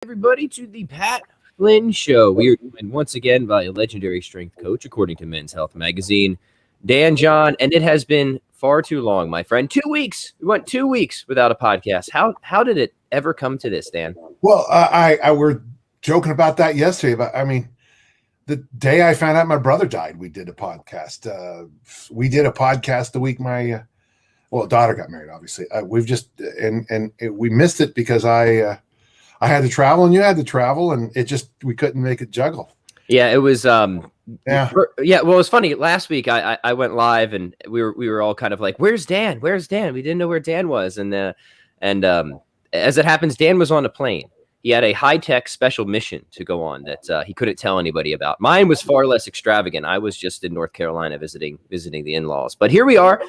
Everybody to the Pat Flynn Show. We are joined once again by a legendary strength coach, according to Men's Health Magazine, Dan John, and it has been far too long, my friend. 2 weeks. We went 2 weeks without a podcast. How did it ever come to this, Dan? Well, I were joking about that yesterday, but I mean, the day I found out my brother died, we did a podcast. We did a podcast the week my daughter got married. Obviously, we've just we missed it because I had to travel and you had to travel, and we couldn't make it juggle. Yeah, it was. Well, it was funny. Last week I went live and we were all kind of like, "Where's Dan? Where's Dan?" We didn't know where Dan was, and as it happens, Dan was on a plane. He had a high-tech special mission to go on that he couldn't tell anybody about. Mine was far less extravagant. I was just in North Carolina visiting the in-laws. But here we are.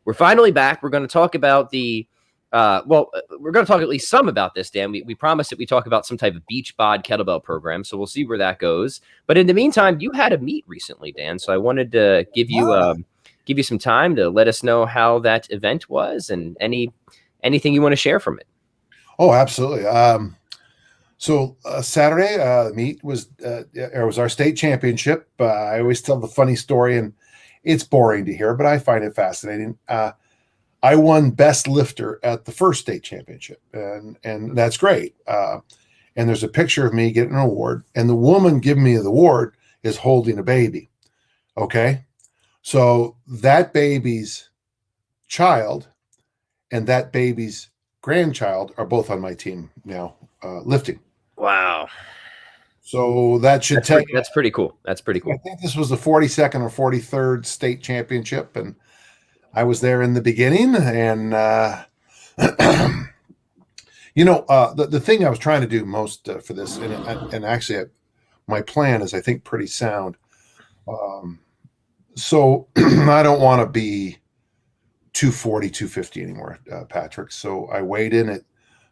We're finally back. We're going to talk about we're going to talk at least some about this, Dan. We promised that we talk about some type of Beach Bod kettlebell program, so we'll see where that goes. But in the meantime, you had a meet recently, Dan, so I wanted to give you some time to let us know how that event was and anything you want to share from it. Oh, absolutely. So Saturday, meet was our state championship. I always tell the funny story, and it's boring to hear, but I find it fascinating. I won best lifter at the first state championship, and that's great. And there's a picture of me getting an award, and the woman giving me the award is holding a baby. Okay, so that baby's child and that baby's grandchild are both on my team now, lifting. Wow. So that's pretty cool. That's pretty cool. I think this was the 42nd or 43rd state championship, and I was there in the beginning. And the thing I was trying to do most for this, and actually my plan is, I think, pretty sound. So I don't want to be 240, 250 anymore, Patrick. So I weighed in at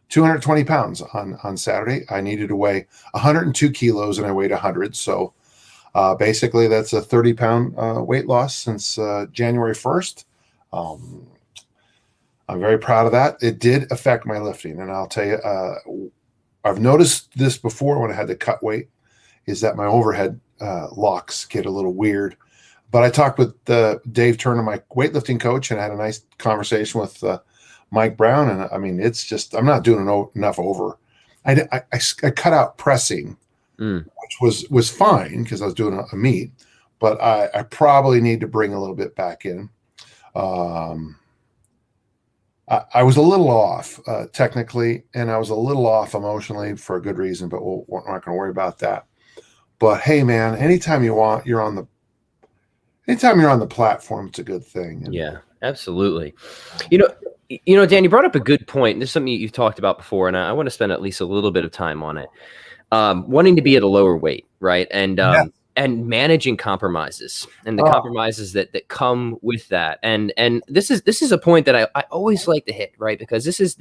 220 pounds on Saturday. I needed to weigh 102 kilos, and I weighed 100. So basically, that's a 30-pound weight loss since January 1st. I'm very proud of that. It did affect my lifting, and I'll tell you, I've noticed this before when I had to cut weight, is that my overhead locks get a little weird. But I talked with Dave Turner, my weightlifting coach, and I had a nice conversation with Mike Brown. And I mean, it's just, I'm not doing enough over. I cut out pressing, which was fine because I was doing a meet, but I probably need to bring a little bit back in. I was a little off technically, and I was a little off emotionally for a good reason, but we're not going to worry about that. But hey, man, anytime you're on the platform, it's a good thing. And yeah, absolutely. You know, Dan, you brought up a good point. This is something you've talked about before, and I want to spend at least a little bit of time on it. Wanting to be at a lower weight, right? And managing compromises and the compromises that come with that. And this is a point that I always like to hit, right? Because this is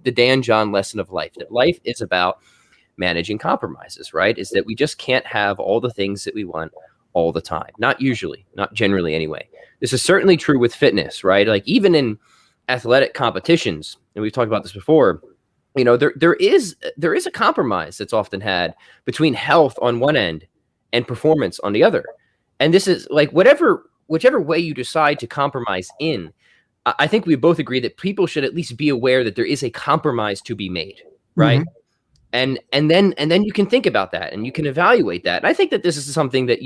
the Dan John lesson of life, that life is about managing compromises, right? Is that we just can't have all the things that we want all the time. Not usually, not generally anyway. This is certainly true with fitness, right? Like even in athletic competitions, and we've talked about this before, there is a compromise that's often had between health on one end and performance on the other. And this is like whichever way you decide to compromise in, I think we both agree that people should at least be aware that there is a compromise to be made, right? Mm-hmm. And then you can think about that and you can evaluate that. And I think that this is something that,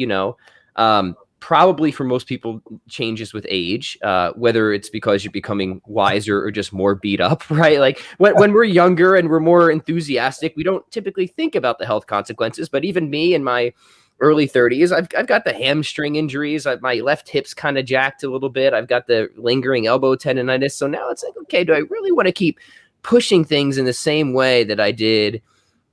probably for most people changes with age, whether it's because you're becoming wiser or just more beat up, right? Like when we're younger and we're more enthusiastic, we don't typically think about the health consequences. But even me in my early 30s, I've got the hamstring injuries. My left hip's kind of jacked a little bit. I've got the lingering elbow tendonitis. So now it's like, okay, do I really want to keep pushing things in the same way that I did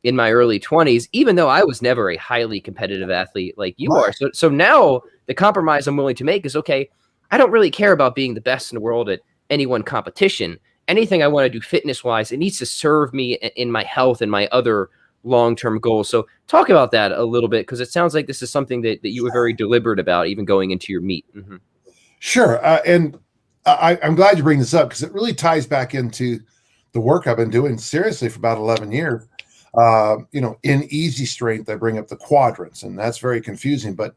in my early 20s, even though I was never a highly competitive athlete like you are? So now the compromise I'm willing to make is, okay, I don't really care about being the best in the world at any one competition. Anything I want to do fitness-wise, it needs to serve me in my health and my other long-term goals. So talk about that a little bit, because it sounds like this is something that you were very deliberate about, even going into your meet. Mm-hmm. Sure. And I'm glad you bring this up, because it really ties back into the work I've been doing seriously for about 11 years. In easy strength, I bring up the quadrants, and that's very confusing. But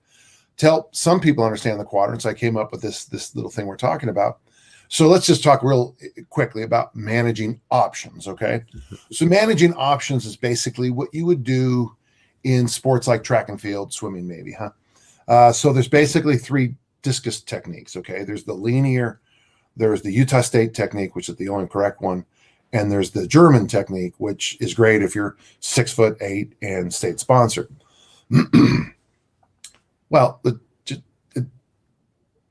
to help some people understand the quadrants, I came up with this little thing we're talking about. So let's just talk real quickly about managing options, okay? So managing options is basically what you would do in sports like track and field, swimming maybe, huh? So there's basically 3 discus techniques, okay? There's the linear, there's the Utah State technique, which is the only correct one, and there's the German technique, which is great if you're 6'8" and state sponsored. Well,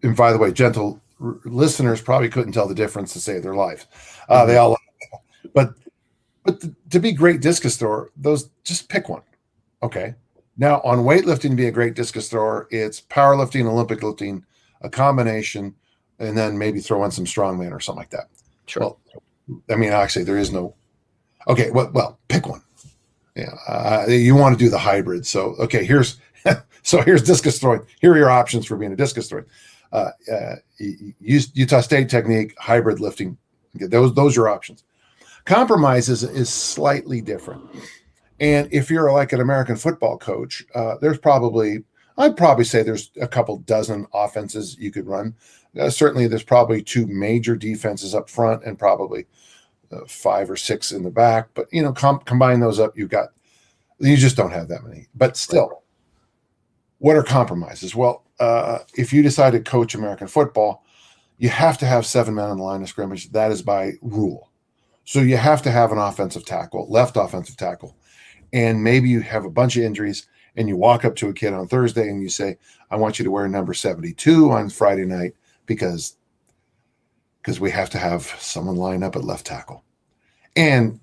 and by the way, gentle listeners probably couldn't tell the difference to save their life. They all, but to be great discus thrower, those just pick one. Okay. Now on weightlifting, to be a great discus thrower, it's powerlifting, Olympic lifting, a combination, and then maybe throw in some strongman or something like that. Sure. Well, I mean, actually, there is no. Okay. Well, pick one. Yeah. You want to do the hybrid. So okay, here's discus throwing. Here are your options for being a discus throwing. Use Utah State technique, hybrid lifting. Okay, those are your options. Compromise is slightly different. And if you're like an American football coach, I'd probably say there's a couple dozen offenses you could run. Certainly, there's probably 2 major defenses up front and probably 5 or 6 in the back. But combine those up, you just don't have that many. But still, what are compromises? Well, if you decide to coach American football, you have to have 7 men on the line of scrimmage. That is by rule. So you have to have an offensive tackle, left offensive tackle. And maybe you have a bunch of injuries and you walk up to a kid on Thursday and you say, I want you to wear number 72 on Friday night because we have to have someone line up at left tackle. And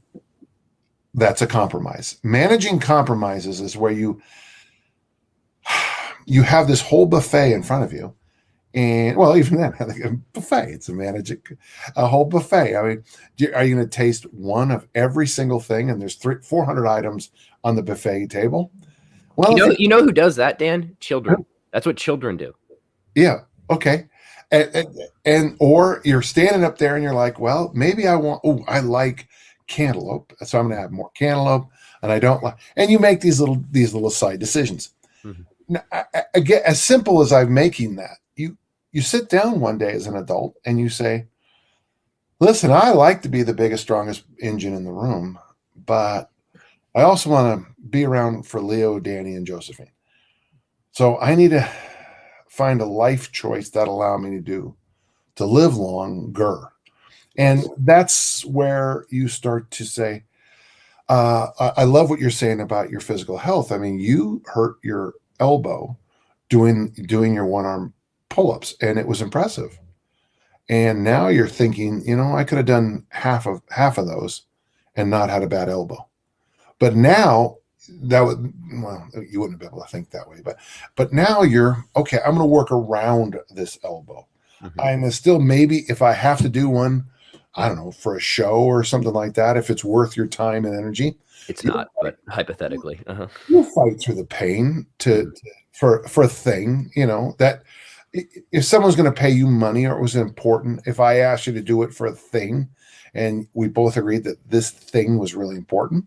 that's a compromise. Managing compromises is where you have this whole buffet in front of you. And well, even then, like a buffet, it's a whole buffet. I mean, are you going to taste one of every single thing? And there's 400 items on the buffet table. Well, you know who does that, Dan? Children. That's what children do. Yeah. Okay. And or you're standing up there and you're like, well, maybe I like cantaloupe, so I'm going to have more cantaloupe. And I don't like, and you make these little side decisions. Mm-hmm. Now, again, as simple as I'm making that, you sit down one day as an adult and you say, listen, I like to be the biggest, strongest engine in the room, but I also want to be around for Leo, Danny, and Josephine. So I need to find a life choice that allow me to live longer. And that's where you start to say, I love what you're saying about your physical health. I mean, you hurt your elbow doing your one-arm pull-ups, and it was impressive. And now you're thinking, I could have done half of those and not had a bad elbow. But now you wouldn't be able to think that way. But now you're okay. I'm going to work around this elbow. Mm-hmm. I'm still, maybe if I have to do one, I don't know, for a show or something like that, if it's worth your time and energy. It's not, but hypothetically, you'll fight through the pain for a thing, that if someone's going to pay you money or it was important, if I asked you to do it for a thing and we both agreed that this thing was really important,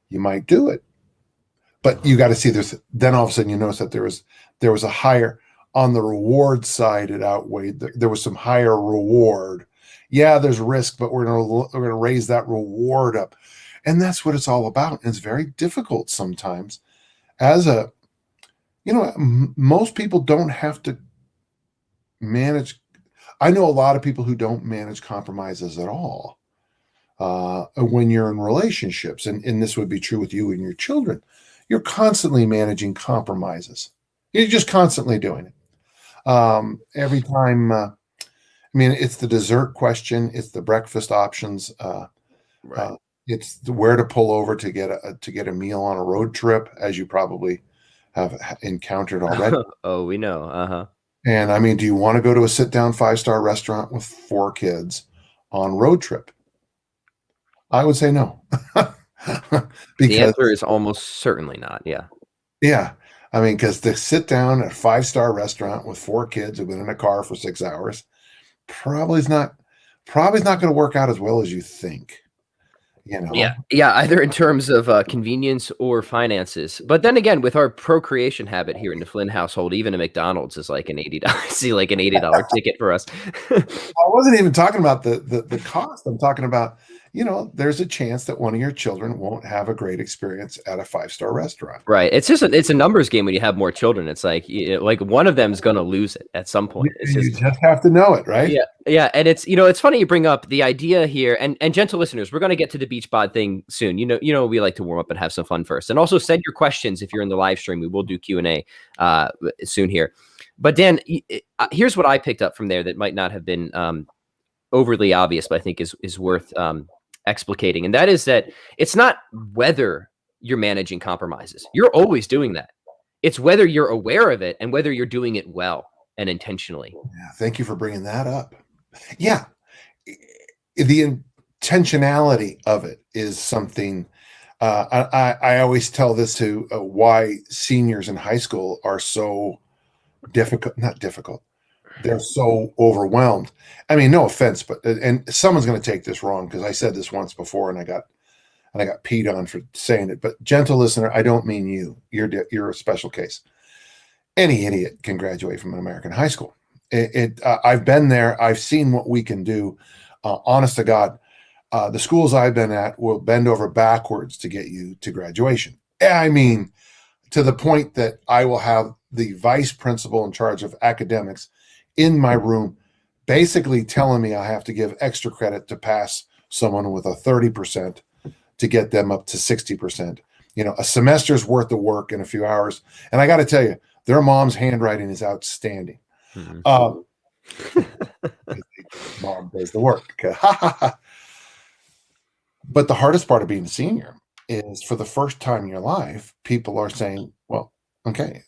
you might do it. But you got to see then all of a sudden you notice that there was a higher, on the reward side, it outweighed, there was some higher reward. Yeah, there's risk, but we're going to raise that reward up. And that's what it's all about. And it's very difficult sometimes most people don't have to manage. I know a lot of people who don't manage compromises at all. When you're in relationships, and this would be true with you and your children, you're constantly managing compromises. You're just constantly doing it. Every time, it's the dessert question, it's the breakfast options, right. It's where to pull over to get a meal on a road trip, as you probably have encountered already. Oh, we know. And do you want to go to a sit-down 5-star restaurant with 4 kids on road trip? I would say no. Because the answer is almost certainly not. Yeah. Yeah. Because to sit down at a 5-star restaurant with 4 kids who've been in a car for 6 hours probably is not going to work out as well as you think. you know? Yeah, either in terms of convenience or finances. But then again, with our procreation habit here in the Flynn household, even a McDonald's is like an $80, see, like an $80 ticket for us. I wasn't even talking about the cost. I'm talking about, there's a chance that one of your children won't have a great experience at a 5-star restaurant. Right. It's just it's a numbers game when you have more children. It's like one of them is going to lose it at some point. It's You just have to know it, right? Yeah, and it's funny you bring up the idea here, and gentle listeners, we're going to get to the Beach Bod thing soon. We like to warm up and have some fun first, and also send your questions if you're in the live stream. We will do Q&A soon here. But Dan, here's what I picked up from there that might not have been overly obvious, but I think is worth explicating, and that is that it's not whether you're managing compromises. You're always doing that. It's whether you're aware of it and whether you're doing it well and intentionally. Yeah, thank you for bringing that up. Yeah, the intentionality of it is something. I always tell this to why seniors in high school are so difficult. Not difficult. They're so overwhelmed. I mean, no offense, but and someone's going to take this wrong because I said this once before and I got peed on for saying it. But gentle listener, I don't mean you. You're a special case. Any idiot can graduate from an American high school. I've been there. I've seen what we can do. Honest to God, the schools I've been at will bend over backwards to get you to graduation. I mean, to the point that I will have the vice principal in charge of academics in my room basically telling me I have to give extra credit to pass someone with a 30% to get them up to 60%. A semester's worth of work in a few hours. And I got to tell you, their mom's handwriting is outstanding. Mm-hmm. Mom does the work. But the hardest part of being a senior is for the first time in your life, people are saying, well, okay,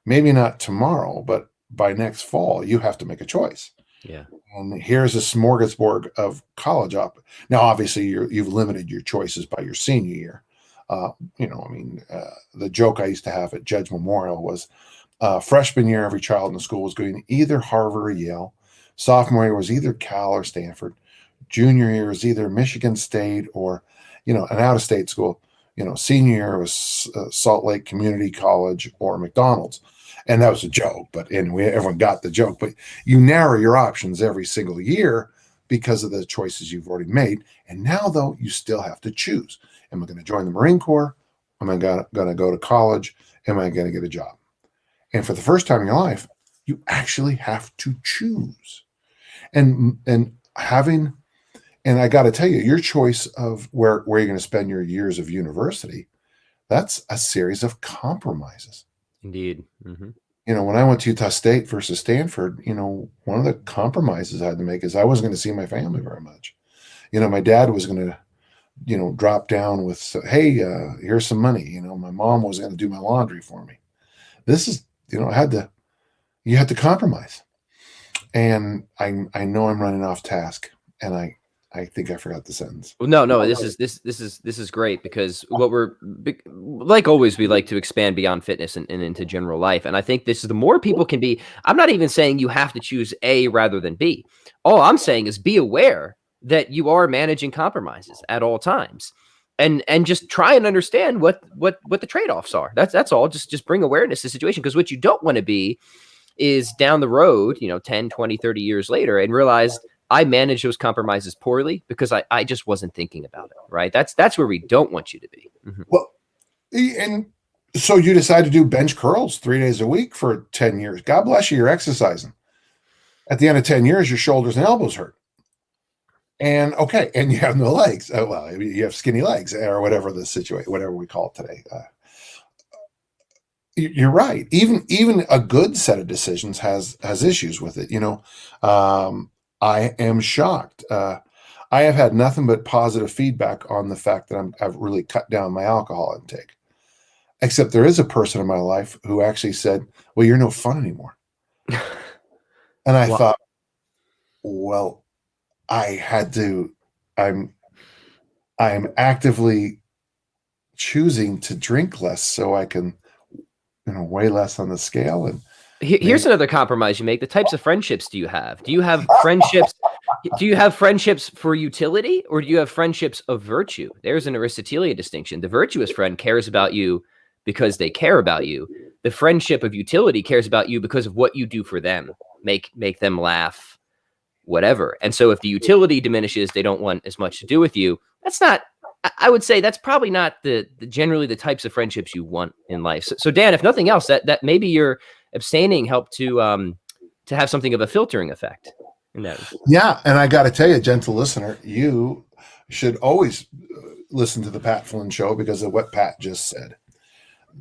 maybe not tomorrow, but by next fall, you have to make a choice. Yeah. And here's a smorgasbord of college up. Now, obviously, you've limited your choices by your senior year. The joke I used to have at Judge Memorial was freshman year, every child in the school was going to either Harvard or Yale. Sophomore year was either Cal or Stanford. Junior year was either Michigan State or, an out-of-state school. Senior year was Salt Lake Community College or McDonald's. And that was a joke, but everyone got the joke. But you narrow your options every single year because of the choices you've already made. And now, though, you still have to choose. Am I going to join the Marine Corps? Am I going to go to college? Am I going to get a job? And for the first time in your life, you actually have to choose. And I got to tell you, your choice of where you're going to spend your years of university, that's a series of compromises. Indeed. Mm-hmm. When I went to Utah State versus Stanford, one of the compromises I had to make is I wasn't going to see my family very much. My dad was going to, drop down with, hey, here's some money. My mom was going to do my laundry for me. This is, you had to compromise. And I know I'm running off task, and I think I forgot the sentence. Well, no. This is great because what we're like always, we like to expand beyond fitness and into general life. And I think this is the more people can be. I'm not even saying you have to choose A rather than B. All I'm saying is be aware that you are managing compromises at all times, and just try and understand what the trade-offs are. That's all. Just bring awareness to the situation, because what you don't want to be is down the road, 10, 20, 30 years later, and realize I managed those compromises poorly because I just wasn't thinking about it, right? That's where we don't want you to be. Mm-hmm. Well, and so you decide to do bench curls 3 days a week for 10 years. God bless you, you're exercising. At the end of 10 years, your shoulders and elbows hurt. And okay, and you have no legs. Well, you have skinny legs or whatever the situation, whatever we call it today. You're right. Even a good set of decisions has issues with it. I am shocked. I have had nothing but positive feedback on the fact that I've really cut down my alcohol intake. Except there is a person in my life who actually said, well, you're no fun anymore. And I thought, well, I'm actively choosing to drink less so I can, weigh less on the scale. And here's another compromise you make. The types of friendships do you have? Do you have friendships Do you have friendships for utility, or do you have friendships of virtue? There's an Aristotelia distinction. The virtuous friend cares about you because they care about you. The friendship of utility cares about you because of what you do for them. Make them laugh, whatever. And so if the utility diminishes, they don't want as much to do with you. That's not, I would say that's probably not the generally the types of friendships you want in life. So Dan, if nothing else, that maybe your abstaining helped to have something of a filtering effect in that. Yeah. And I got to tell you, gentle listener, you should always listen to the Pat Flynn show because of what Pat just said.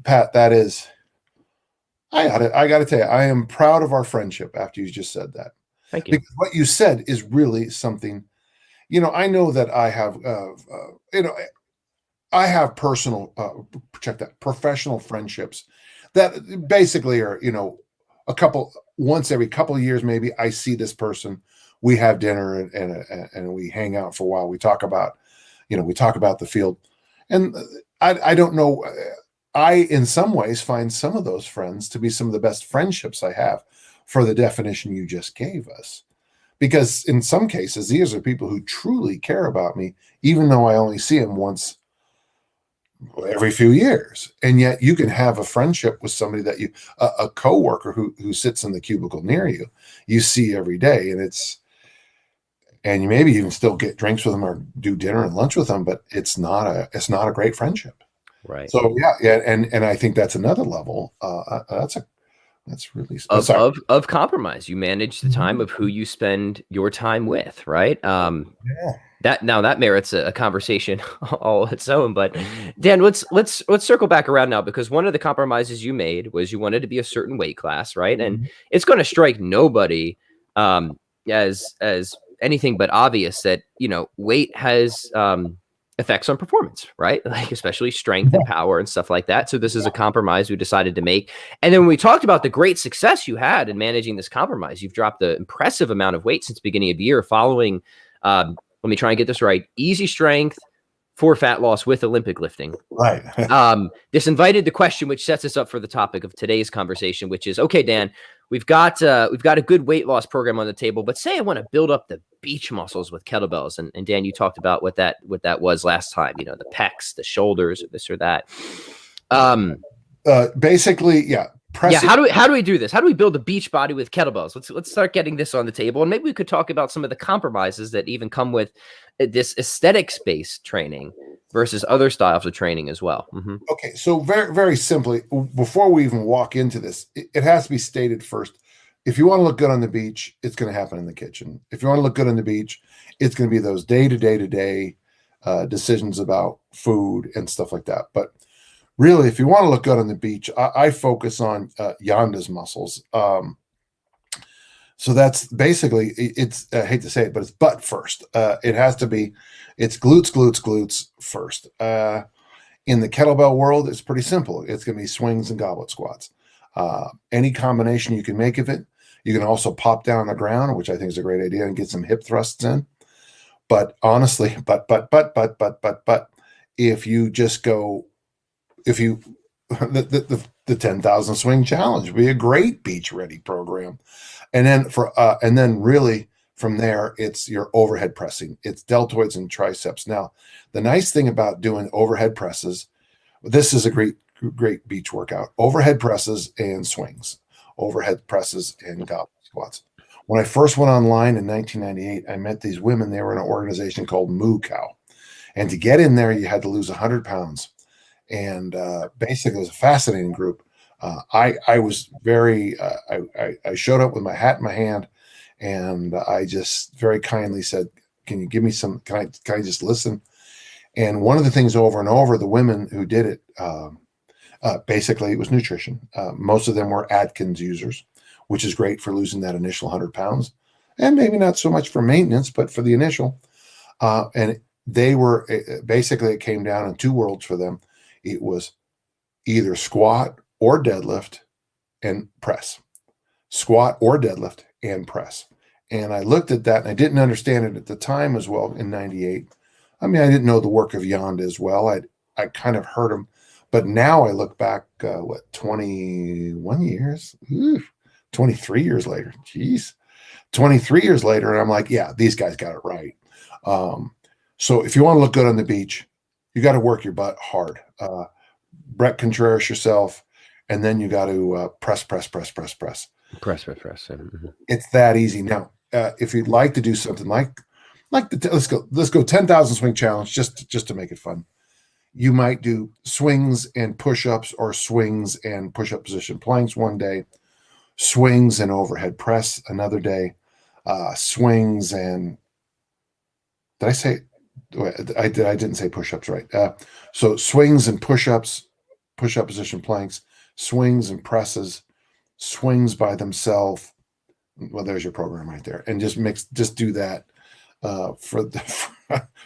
Pat, that is, I got to tell you, I am proud of our friendship after you just said that. Thank you. Because what you said is really something, I know that I have, I have personal, professional friendships that basically are, once every couple of years, maybe I see this person, we have dinner and we hang out for a while. We talk about, the field, and I don't know. I, in some ways, find some of those friends to be some of the best friendships I have for the definition you just gave us. Because in some cases, these are people who truly care about me, even though I only see them once every few years. And yet you can have a friendship with somebody that a coworker who sits in the cubicle near you, you see every day. And you maybe even still get drinks with them or do dinner and lunch with them, but it's not a great friendship. Right. So yeah. And I think that's another level. That's really of compromise. You manage the time of who you spend your time with, right? That merits a conversation all its own. But Dan, let's circle back around now, because one of the compromises you made was you wanted to be a certain weight class, right? And it's going to strike nobody as anything but obvious that weight has effects on performance, right? Like especially strength and power and stuff like that. So this is a compromise we decided to make. And then when we talked about the great success you had in managing this compromise, you've dropped the impressive amount of weight since the beginning of the year following, let me try and get this right, easy strength for fat loss with Olympic lifting. Right. This invited the question, which sets us up for the topic of today's conversation, which is, okay, Dan, we've got a good weight loss program on the table, but say I want to build up the beach muscles with kettlebells. And Dan, you talked about what that was last time, the pecs, the shoulders, or this or that. Basically, yeah. How do we do this? How do we build a beach body with kettlebells? Let's start getting this on the table, and maybe we could talk about some of the compromises that even come with this aesthetics-based training versus other styles of training as well. Mm-hmm. Okay, so very, very simply, before we even walk into this, it has to be stated first. If you want to look good on the beach, it's going to happen in the kitchen. If you want to look good on the beach, it's going to be those day-to-day decisions about food and stuff like that. But really, if you want to look good on the beach, I focus on Yanda's muscles. So that's basically, I hate to say it, but it's butt first. It has to be, it's glutes first. In the kettlebell world, it's pretty simple. It's going to be swings and goblet squats. Any combination you can make of it. You can also pop down on the ground, which I think is a great idea, and get some hip thrusts in. But honestly, if you just go, the 10,000 swing challenge would be a great beach ready program. And then really from there, it's your overhead pressing. It's deltoids and triceps. Now, the nice thing about doing overhead presses, this is a great beach workout. Overhead presses and swings, overhead presses and goblet squats. When I first went online in 1998, I met these women. They were in an organization called Moo Cow. And to get in there, you had to lose 100 pounds. And basically, it was a fascinating group. I was very, I showed up with my hat in my hand, and I just very kindly said, can you give me some, can I just listen? And one of the things over and over, the women who did it, basically it was nutrition. Most of them were Atkins users, which is great for losing that initial 100 pounds, and maybe not so much for maintenance, but for the initial. And they were, basically it came down in two worlds for them. It was either squat or deadlift and press. Squat or deadlift and press. And I looked at that, and I didn't understand it at the time as well in 98. I mean, I didn't know the work of Yonda as well. I kind of heard him. But now I look back, 21 years? 23 years later. Jeez. 23 years later, and I'm like, yeah, these guys got it right. So if you want to look good on the beach, you got to work your butt hard. Brett Contreras yourself, and then you got to press. Mm-hmm. It's that easy. Now, if you'd like to do something like let's go 10,000 swing challenge just to make it fun. You might do swings and push-ups, or swings and push-up position planks one day, swings and overhead press another day, swings and did I say I didn't say push-ups right. So swings and push-ups, push-up position planks, swings and presses, swings by themselves. Well, there's your program right there. And just do that for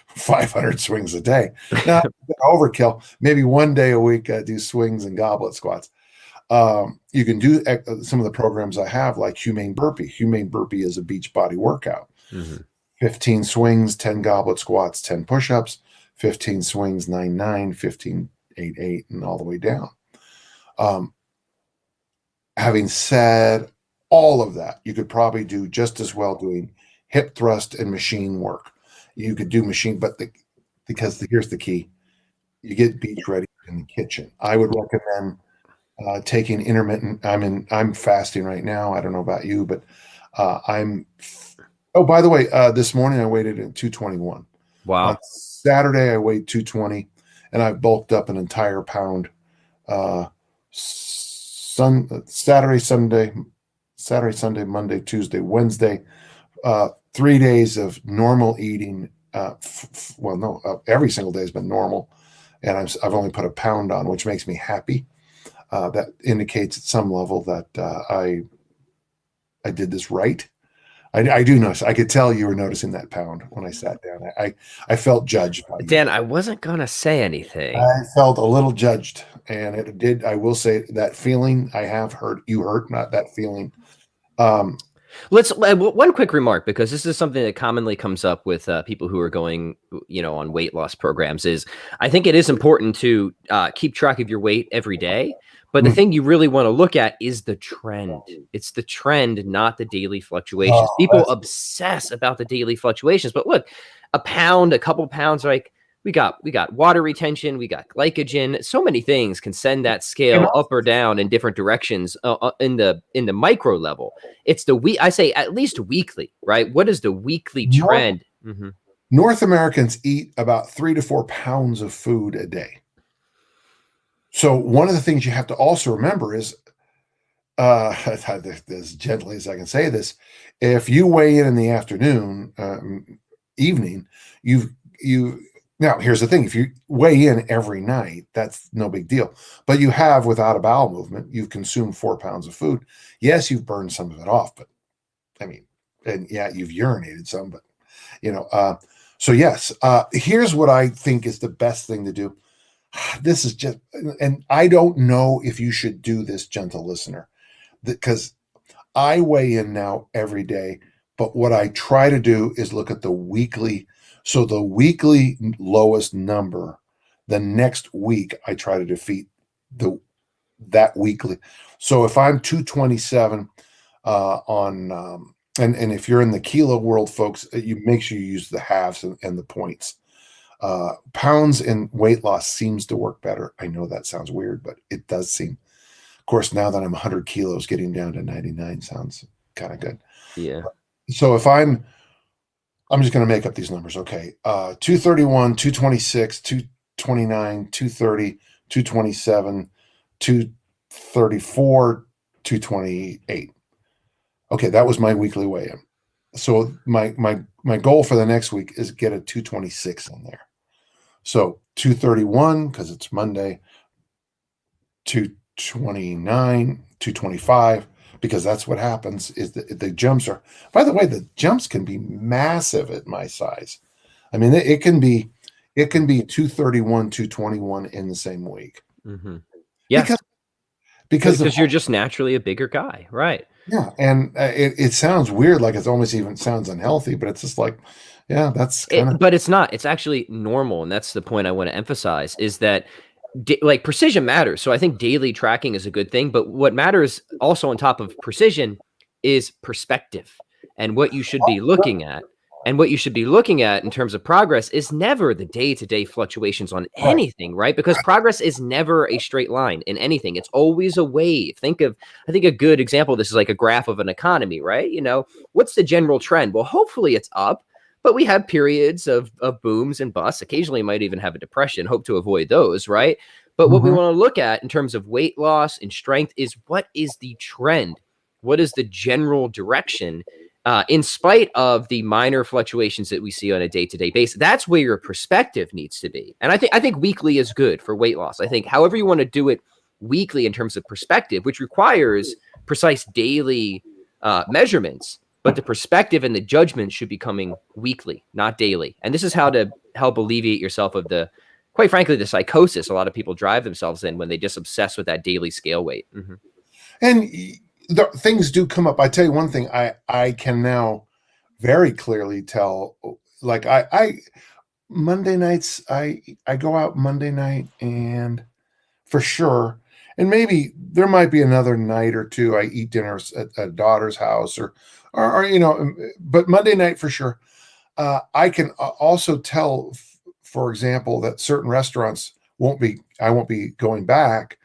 500 swings a day. Now, overkill. Maybe one day a week, do swings and goblet squats. You can do some of the programs I have, like Humane Burpee. Humane Burpee is a beach body workout. Mm-hmm. 15 swings, 10 goblet squats, 10 push-ups, 15 swings, 9-9, 15 8-8, and all the way down. Having said all of that, you could probably do just as well doing hip thrust and machine work. You could do machine, but here's the key: you get beach ready in the kitchen. I would recommend taking intermittent. I'm fasting right now. I don't know about you, but Oh, by the way, this morning I weighed at 221. Wow. On Saturday I weighed 220, and I bulked up an entire pound. Saturday, Sunday, Monday, Tuesday, Wednesday. 3 days of normal eating. Every single day has been normal, and I've only put a pound on, which makes me happy. That indicates at some level that I did this right. I do notice. I could tell you were noticing that pound when I sat down. I felt judged by you. Dan, I wasn't gonna say anything. I felt a little judged, and it did. I will say that feeling I have hurt. You hurt, not that feeling. Let's one quick remark, because this is something that commonly comes up with people who are going, on weight loss programs. Is I think it is important to keep track of your weight every day. But the thing you really want to look at is the trend. It's the trend, not the daily fluctuations. People obsess about the daily fluctuations, but look, a couple pounds, like we got water retention, we got glycogen. So many things can send that scale up or down in different directions in the micro level. It's I say at least weekly, right? What is the weekly trend? North Americans eat about 3 to 4 pounds of food a day. So one of the things you have to also remember is, as gently as I can say this, if you weigh in the afternoon, evening, now here's the thing: if you weigh in every night, that's no big deal. But you have, without a bowel movement, you've consumed 4 pounds of food. Yes, you've burned some of it off, but and yeah, you've urinated some, but so yes, here's what I think is the best thing to do. This is just, and I don't know if you should do this, gentle listener, because I weigh in now every day, but what I try to do is look at the weekly. So the weekly lowest number, the next week, I try to defeat that weekly. So if I'm 227 and if you're in the kilo world, folks, you make sure you use the halves and the points. Pounds in weight loss seems to work better. I know that sounds weird, but it does seem. Of course, now that I'm 100 kilos, getting down to 99 sounds kind of good. Yeah. So if I'm just going to make up these numbers. Okay. 231, 226, 229, 230, 227, 234, 228. Okay. That was my weekly weigh-in. So my goal for the next week is get a 226 in there. So 231, because it's Monday, 229, 225, because that's what happens is the jumps are, by the way, the jumps can be massive at my size. I mean, it can be 231, 221 in the same week. Mm-hmm. Yeah. Because you're just naturally a bigger guy. Right. Yeah. And it sounds weird. Like it's almost even sounds unhealthy, but it's just like, yeah, that's kind of. But it's not. It's actually normal. And that's the point I want to emphasize is that like precision matters. So I think daily tracking is a good thing. But what matters also on top of precision is perspective. And what you should be looking at, and what you should be looking at in terms of progress is never the day-to-day fluctuations on anything, right? Because progress is never a straight line in anything. It's always a wave. I think a good example of this is like a graph of an economy, right? You know, what's the general trend? Well, hopefully it's up, but we have periods of booms and busts. Occasionally might even have a depression. Hope to avoid those, right? But what we want to look at in terms of weight loss and strength is what is the trend? What is the general direction? In spite of the minor fluctuations that we see on a day-to-day basis. That's where your perspective needs to be. And I think weekly is good for weight loss. I think however you want to do it weekly in terms of perspective, which requires precise daily measurements, but the perspective and the judgment should be coming weekly, not daily. And this is how to help alleviate yourself of the, quite frankly, the psychosis a lot of people drive themselves in when they just obsess with that daily scale weight. And things do come up. I tell you one thing, I can now very clearly tell, like I Monday nights, I go out Monday night, and for sure, and maybe there might be another night or two I eat dinner at a daughter's house or you know, but Monday night for sure. I can also tell, for example, that certain restaurants I won't be going back,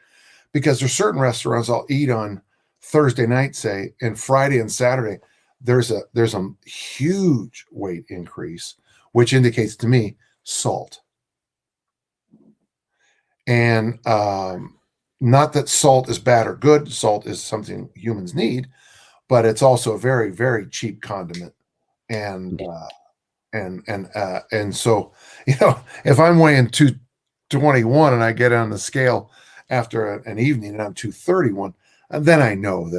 because there's certain restaurants I'll eat on Thursday night, say, and Friday and Saturday, there's a huge weight increase, which indicates to me salt. And not that salt is bad or good. Salt is something humans need, but it's also a very, very cheap condiment. And so, you know, if I'm weighing 221 and I get on the scale after an evening and I'm 231, and then I know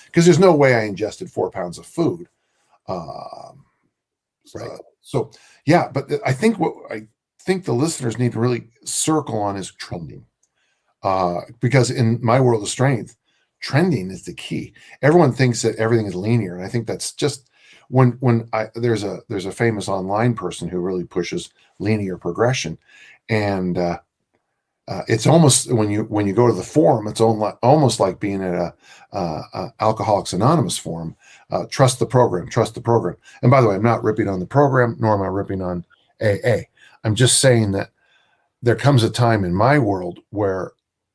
because there's no way I ingested 4 pounds of food. So yeah, but I think the listeners need to really circle on is trending, because in my world of strength, trending is the key. Everyone thinks that everything is linear, and I think that's just there's a famous online person who really pushes linear progression, and it's almost when you go to the forum, it's almost like being at a Alcoholics Anonymous forum. Trust the program. And by the way, I'm not ripping on the program, nor am I ripping on AA. I'm just saying that there comes a time in my world where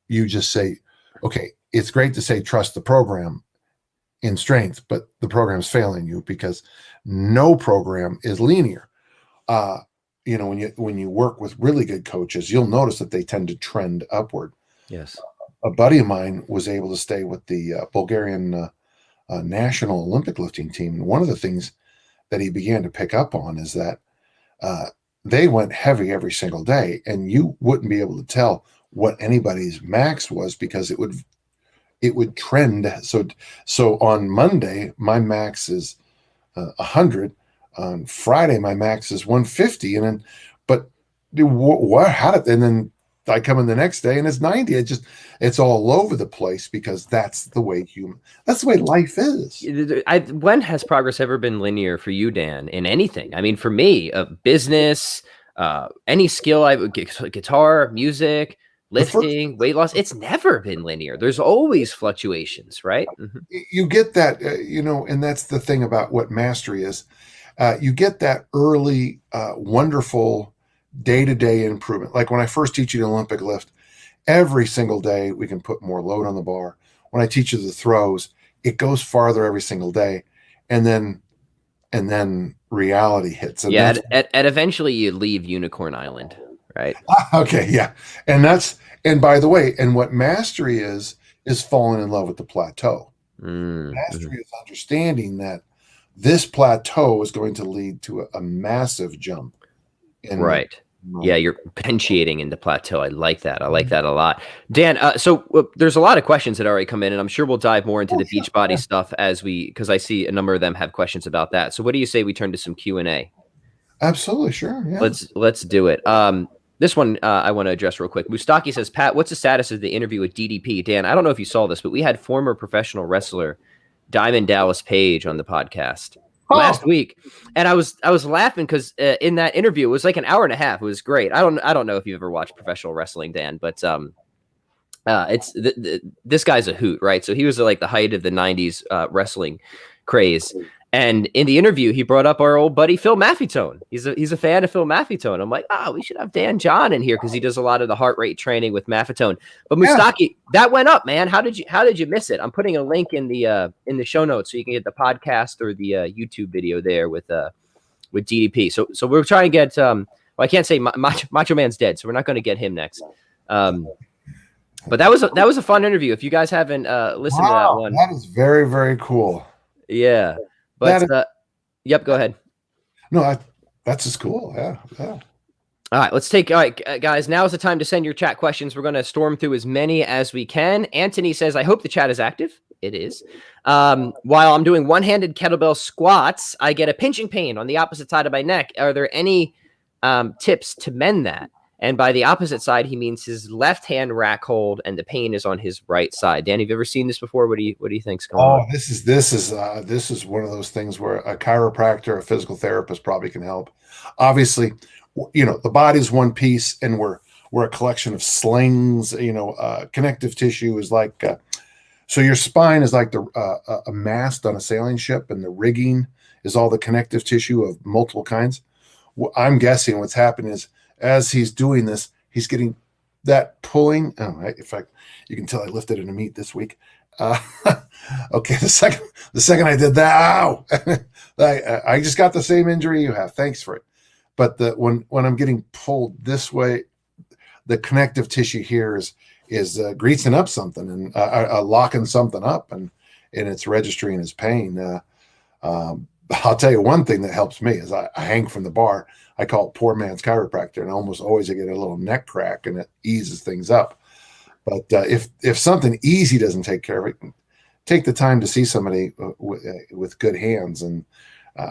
you just say, okay, it's great to say trust the program in strength, but the program's failing you, because no program is linear. You know, when you work with really good coaches, you'll notice that they tend to trend upward. Yes. A buddy of mine was able to stay with the Bulgarian national Olympic lifting team. And one of the things that he began to pick up on is that they went heavy every single day, and you wouldn't be able to tell what anybody's max was, because it would trend. So on Monday, my max is 100. On Friday, my max is 150, and then, but and then I come in the next day and it's 90. It's all over the place, because that's the way life is. When has progress ever been linear for you, Dan, in anything? I mean, for me, business, any skill, guitar, music, lifting, weight loss, it's never been linear. There's always fluctuations, right? You get that, you know, and that's the thing about what mastery is. You get that early, wonderful day-to-day improvement. Like when I first teach you the Olympic lift, every single day we can put more load on the bar. When I teach you the throws, it goes farther every single day. And then reality hits. And yeah, and eventually you leave Unicorn Island, right? Okay, yeah. And by the way, and what mastery is falling in love with the plateau. Mastery is understanding that this plateau is going to lead to a massive jump. Right. Yeah, you're potentiating into plateau. I like that. I like that a lot. Dan, so there's a lot of questions that already come in, and I'm sure we'll dive more into the Beachbody stuff because I see a number of them have questions about that. So what do you say we turn to some Q&A? Absolutely, sure. Yeah. Let's do it. This one I want to address real quick. Mustaki says, Pat, what's the status of the interview with DDP? Dan, I don't know if you saw this, but we had former professional wrestler Diamond Dallas Page on the podcast last week, and I was laughing because in that interview it was like an hour and a half. It was great. I don't know if you've ever watched professional wrestling, Dan, but this guy's a hoot, right? So he was like the height of the '90s wrestling craze, And in the interview, he brought up our old buddy Phil Maffetone. He's a fan of Phil Maffetone. I'm like, we should have Dan John in here because he does a lot of the heart rate training with Maffetone. But Mustaki, that went up, man. How did you miss it? I'm putting a link in the show notes so you can get the podcast or the YouTube video there with DDP. So we're trying to get I can't say Macho Man's dead, so we're not going to get him next. But that was a fun interview. If you guys haven't listened to that one, that is very, very cool. Yeah. But yep, go ahead. No, that's just cool. Yeah. All right, guys, now is the time to send your chat questions. We're going to storm through as many as we can. Anthony says, I hope the chat is active. It is. While I'm doing one-handed kettlebell squats, I get a pinching pain on the opposite side of my neck. Are there any tips to mend that? And by the opposite side, he means his left hand rack hold, and the pain is on his right side. Dan, have you ever seen this before? What do you think's going on? This is one of those things where a chiropractor, a physical therapist probably can help. Obviously, the body's one piece, and we're a collection of slings. Connective tissue is like so your spine is like a mast on a sailing ship, and the rigging is all the connective tissue of multiple kinds. I'm guessing what's happening is, as he's doing this, he's getting that pulling. In fact, you can tell I lifted in a meet this week. Okay, the second I did that, ow! I just got the same injury you have. Thanks for it. But when I'm getting pulled this way, the connective tissue here is greasing up something and locking something up, and it's registering as pain. I'll tell you one thing that helps me is I hang from the bar. I call it poor man's chiropractor, and almost always I get a little neck crack, and it eases things up. But if something easy doesn't take care of it, take the time to see somebody with good hands, and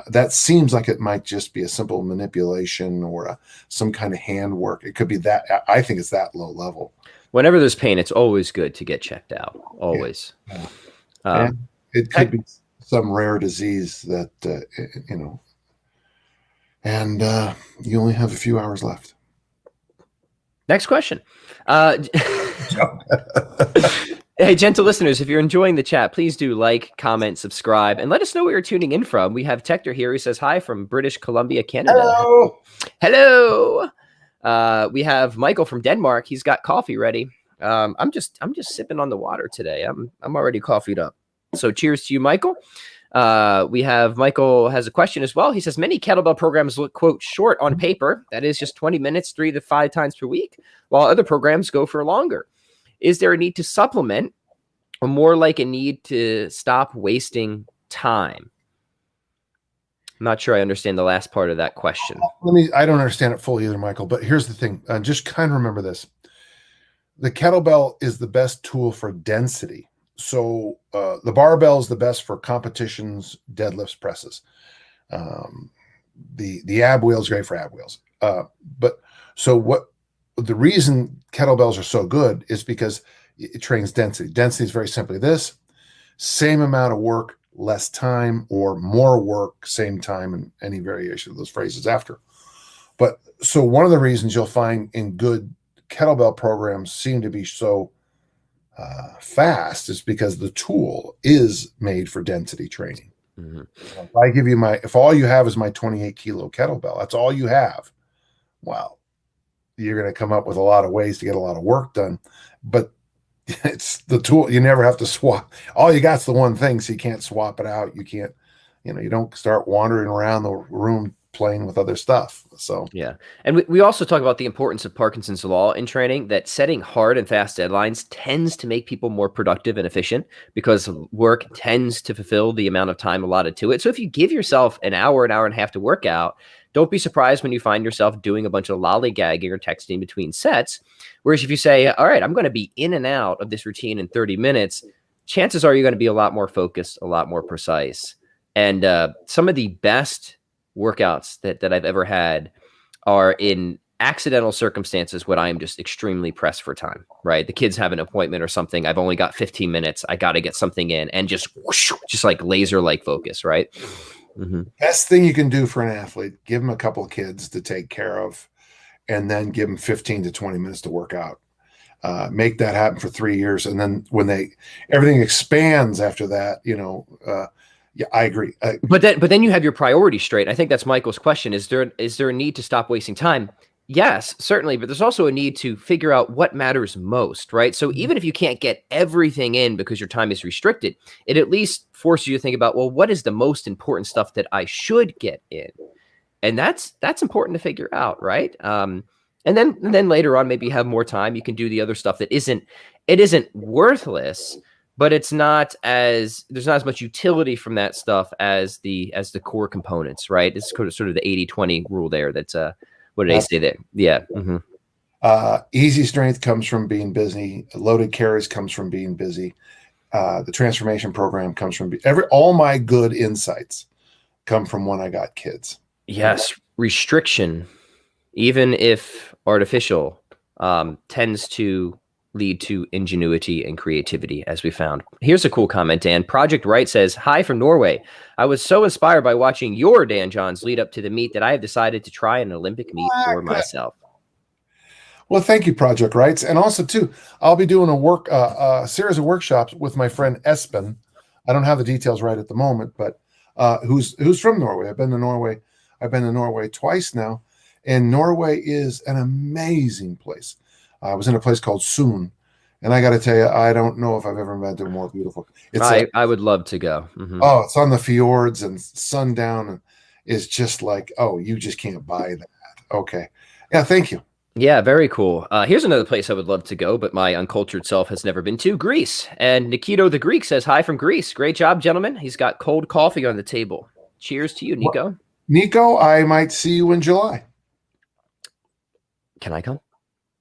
that seems like it might just be a simple manipulation or some kind of hand work. It could be that. I think it's that low level. Whenever there's pain, it's always good to get checked out. Always. Yeah. It could be some rare disease that and you only have a few hours left. Next question. Hey, gentle listeners, if you're enjoying the chat, please do like, comment, subscribe, and let us know where you're tuning in from. We have Tector here. He says hi from British Columbia, Canada. Hello. We have Michael from Denmark. He's got coffee ready. I'm just sipping on the water today. I'm already coffeeed up. So cheers to you, Michael. We have Michael has a question as well. He says many kettlebell programs look, quote, short on paper. That is just 20 minutes, 3 to 5 times per week, while other programs go for longer. Is there a need to supplement, or more like a need to stop wasting time? I'm not sure I understand the last part of that question. I don't understand it fully either, Michael, but here's the thing. Just kind of remember this. The kettlebell is the best tool for density. So the barbell is the best for competitions, deadlifts, presses. The ab wheel is great for ab wheels. But so the reason kettlebells are so good is because it trains density. Density is very simply this: same amount of work, less time, or more work, same time, and any variation of those phrases after. But so one of the reasons you'll find in good kettlebell programs seem to be so fast is because the tool is made for density training. Mm-hmm. If I give you if all you have is my 28 kilo kettlebell, that's all you have. Well, you're going to come up with a lot of ways to get a lot of work done, but it's the tool. You never have to swap. All you got's the one thing, so you can't swap it out. You can't, you don't start wandering around the room playing with other stuff. So yeah. And we also talk about the importance of Parkinson's law in training, that setting hard and fast deadlines tends to make people more productive and efficient because work tends to fulfill the amount of time allotted to it. So if you give yourself an hour and a half to work out, don't be surprised when you find yourself doing a bunch of lollygagging or texting between sets. Whereas if you say, all right, I'm going to be in and out of this routine in 30 minutes, chances are you're going to be a lot more focused, a lot more precise. And some of the best workouts that I've ever had are in accidental circumstances when I am just extremely pressed for time, right? The kids have an appointment or something. I've only got 15 minutes. I got to get something in, and just like laser-like focus, right? Mm-hmm. Best thing you can do for an athlete, give them a couple of kids to take care of, and then give them 15 to 20 minutes to work out. Make that happen for 3 years. And then when everything expands after that, Yeah, I agree. But then you have your priorities straight. I think that's Michael's question. Is there a need to stop wasting time? Yes, certainly, but there's also a need to figure out what matters most, right? So even if you can't get everything in because your time is restricted, it at least forces you to think about, well, what is the most important stuff that I should get in? And that's important to figure out, right? And then later on, maybe you have more time. You can do the other stuff that isn't worthless, but there's not as much utility from that stuff as the core components, right? It's sort of the 80-20 rule there. That's what did I say there? Yeah. Mm-hmm. Easy strength comes from being busy. Loaded carries comes from being busy. The transformation program comes from all my good insights come from when I got kids. Yes, restriction, even if artificial, tends to lead to ingenuity and creativity, as we found. Here's a cool comment, Dan. Project Right says, hi from Norway. I was so inspired by watching your Dan John's lead up to the meet that I have decided to try an Olympic meet for myself. Well, thank you, Project Rights. And also, too, I'll be doing a series of workshops with my friend Espen. I don't have the details right at the moment, but who's from Norway. I've been to Norway twice now, and Norway is an amazing place. I was in a place called Sun, and I got to tell you, I don't know if I've ever been to a more beautiful. I would love to go. Mm-hmm. Oh, it's on the fjords and sundown, and it's just like, oh, you just can't buy that. Okay, yeah, thank you. Yeah, very cool. Here's another place I would love to go, but my uncultured self has never been to, Greece. And Nikito the Greek says, hi from Greece. Great job, gentlemen. He's got cold coffee on the table. Cheers to you, Nico. Well, Nico, I might see you in July. Can I come?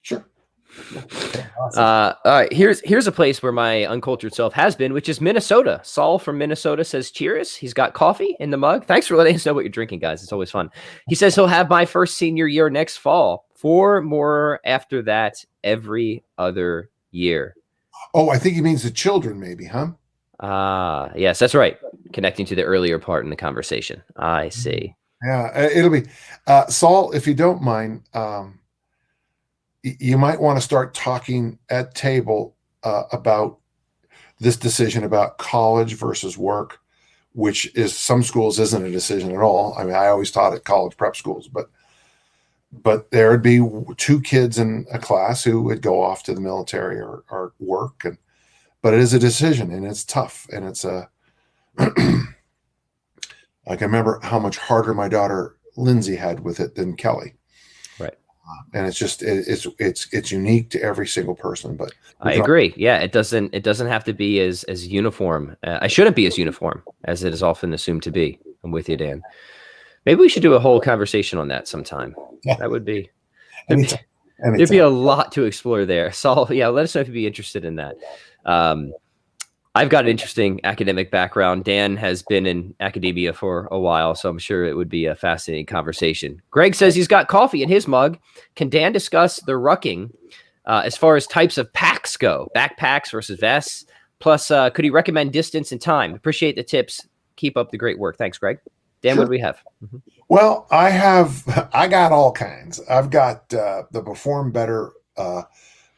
Sure. Awesome. All right, here's a place where my uncultured self has been, which is Minnesota. Saul from Minnesota says, cheers. He's got coffee in the mug. Thanks for letting us know what you're drinking, guys. It's always fun. He says he'll have my first senior year next fall. 4 more after that every other year. Oh, I think he means the children, maybe, huh? Yes, that's right. Connecting to the earlier part in the conversation. I see. Yeah, it'll be Saul, if you don't mind, you might want to start talking at table about this decision about college versus work, which is some schools isn't a decision at all. I mean, I always taught at college prep schools, but there would be 2 kids in a class who would go off to the military or work, but it is a decision, and it's tough, and it's a like I remember how much harder my daughter Lindsay had with it than Kelly. Right. And it's just it's unique to every single person. But I agree. Yeah, it doesn't have to be as uniform. I shouldn't be as uniform as it is often assumed to be. I'm with you, Dan. Maybe we should do a whole conversation on that sometime. Yeah. That would be. There'd be a lot to explore there. Saul, yeah, let us know if you'd be interested in that. I've got an interesting academic background. Dan has been in academia for a while, so I'm sure it would be a fascinating conversation. Greg says he's got coffee in his mug. Can Dan discuss the rucking as far as types of packs go? Backpacks versus vests? Plus, could he recommend distance and time? Appreciate the tips. Keep up the great work. Thanks, Greg. Dan, sure. What do we have? Mm-hmm. Well, I got all kinds. I've got the Perform Better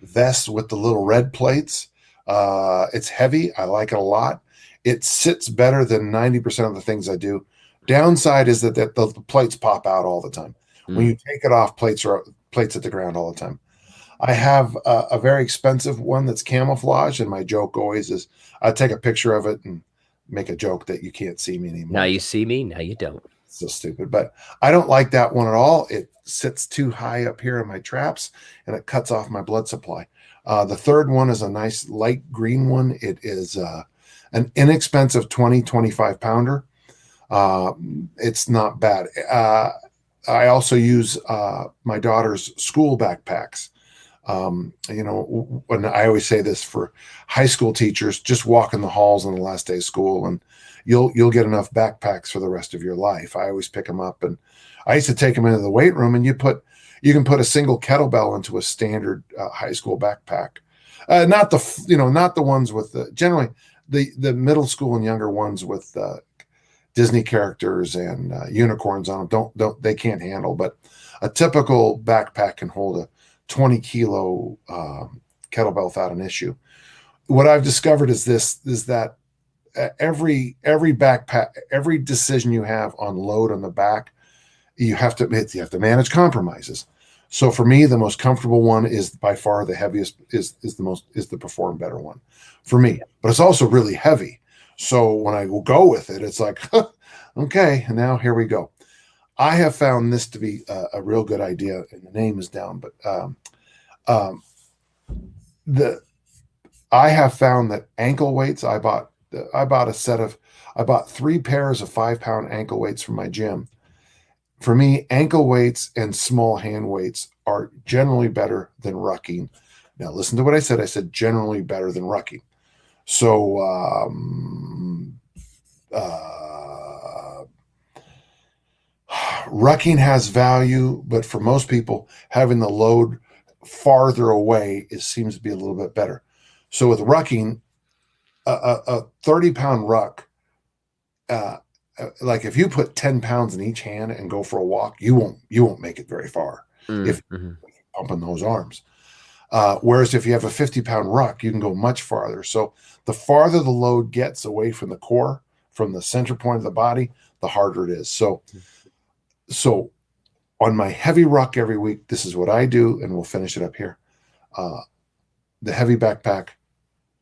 vest with the little red plates. It's heavy. I like it a lot. It sits better than 90% of the things I do. Downside is that the plates pop out all the time. When you take it off, plates at the ground all the time. I have a very expensive one that's camouflage, and my joke always is I take a picture of it and make a joke that you can't see me anymore. Now you see me, now you don't. So stupid, but I don't like that one at all. It sits too high up here in my traps, and it cuts off my blood supply. The third one is a nice light green one. It is an inexpensive 25 pounder. It's not bad. I also use my daughter's school backpacks. When I always say this for high school teachers, just walk in the halls on the last day of school and you'll get enough backpacks for the rest of your life. I always pick them up, and I used to take them into the weight room, and you can put a single kettlebell into a standard high school backpack. Not the ones with generally the middle school and younger ones with Disney characters and unicorns on them. They can't handle, but a typical backpack can hold a 20 kilo kettlebell without an issue. What I've discovered is that every backpack, every decision you have on load on the back, you have to manage compromises. So for me, the most comfortable one is by far the heaviest, is the Perform Better one for me. But it's also really heavy. So when I will go with it, it's like, okay, and now here we go. I have found this to be a real good idea, and the name is down, but I have found that ankle weights. I bought 3 pairs of 5-pound ankle weights from my gym. For me, ankle weights and small hand weights are generally better than rucking. Now, listen to what I said. I said generally better than rucking. So, rucking has value, but for most people, having the load farther away seems to be a little bit better. So with rucking, a 30-pound ruck, like if you put 10 pounds in each hand and go for a walk, you won't make it very far if you're pumping those arms. Whereas if you have a 50-pound ruck, you can go much farther. So the farther the load gets away from the core, from the center point of the body, the harder it is. So on my heavy ruck every week, this is what I do, and we'll finish it up here. The heavy backpack,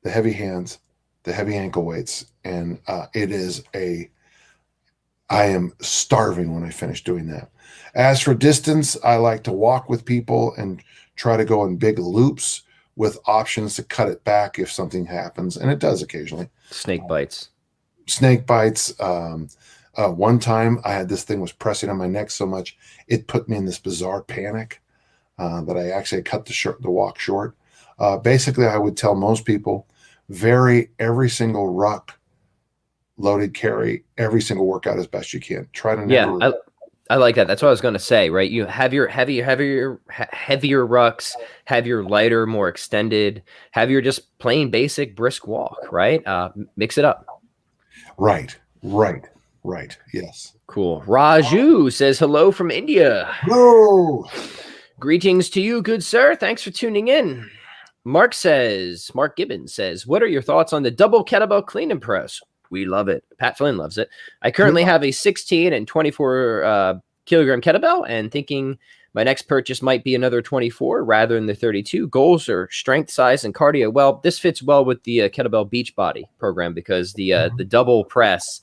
the heavy hands, the heavy ankle weights, and I am starving when I finish doing that. As for distance, I like to walk with people and try to go in big loops with options to cut it back if something happens, and it does occasionally. Snake bites. One time I had this thing was pressing on my neck so much, it put me in this bizarre panic that I actually cut the walk short. Basically, I would tell most people, vary every single ruck, loaded carry, every single workout as best you can. Try to never. I like that. That's what I was going to say, right? You have your heavier rucks, have your lighter, more extended, have your just plain basic brisk walk, right? Mix it up. Right. Yes. Cool. Raju says hello from India. Hello. Greetings to you, good sir. Thanks for tuning in. Mark Gibbons says, what are your thoughts on the double kettlebell clean and press? We love it. Pat Flynn loves it. I currently have a 16 and 24 kilogram kettlebell, and thinking my next purchase might be another 24 rather than the 32. Goals are strength, size, and cardio. Well, this fits well with the kettlebell Beach Body program because the double press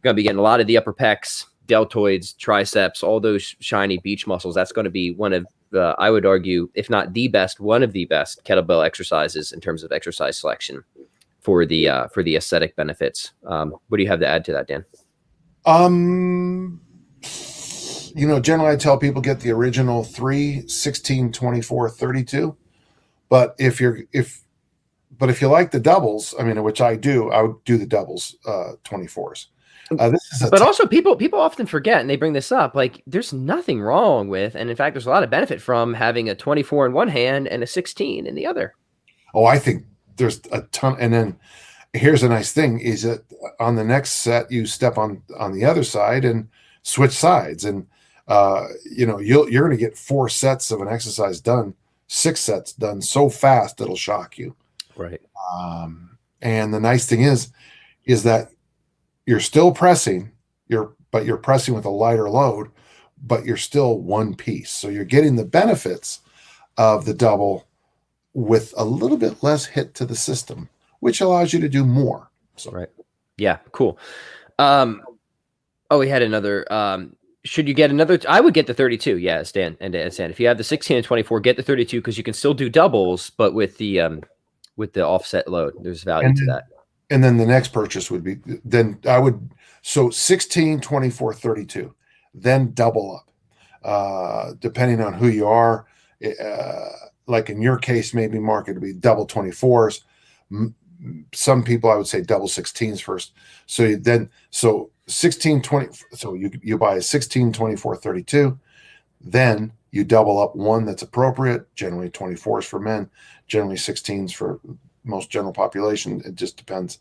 going to be getting a lot of the upper pecs, deltoids, triceps, all those shiny beach muscles. That's going to be one of I would argue, if not the best, one of the best kettlebell exercises in terms of exercise selection for the aesthetic benefits. What do you have to add to that, Dan? Generally I tell people get the original 3, 16, 24, 32. But if you like the doubles, which I would do the doubles 24s. But also people often forget, and they bring this up, like there's nothing wrong with, and in fact, there's a lot of benefit from having a 24 in one hand and a 16 in the other. Oh, I think there's a ton. And then here's a nice thing is that on the next set, you step on the other side and switch sides. And, you're going to get 4 sets of an exercise done, 6 sets done so fast, it'll shock you. Right. And the nice thing is that you're still pressing, but you're pressing with a lighter load, but you're still one piece. So you're getting the benefits of the double with a little bit less hit to the system, which allows you to do more. So. Right. Yeah. Cool. We had another. Should you get another? I would get the 32. Yeah, Stan. If you have the 16 and 24, get the 32 because you can still do doubles, but with the offset load, there's value to that. And then the next purchase would be, so 16, 24, 32, then double up, depending on who you are. Like in your case, maybe Mark, it'd be double 24s. Some people, I would say double 16s first. So 16, 20, so you buy a 16, 24, 32, then you double up one that's appropriate, generally 24s for men, generally 16s for most general population. It just depends.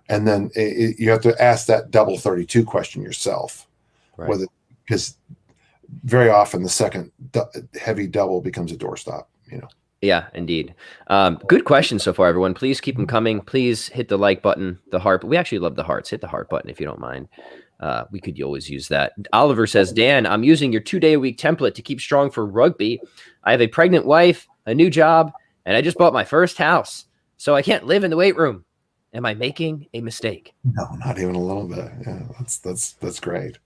And then you have to ask that double 32 question yourself, right? Because very often the second heavy double becomes a doorstop, Yeah, indeed. Good questions so far, everyone. Please keep them coming. Please hit the like button, the heart. We actually love the hearts. Hit the heart button if you don't mind. We could always use that. Oliver says, Dan, I'm using your 2-day-a-week template to keep strong for rugby. I have a pregnant wife, a new job, and I just bought my first house, so I can't live in the weight room. Am I making a mistake? No, not even a little bit. Yeah, that's great.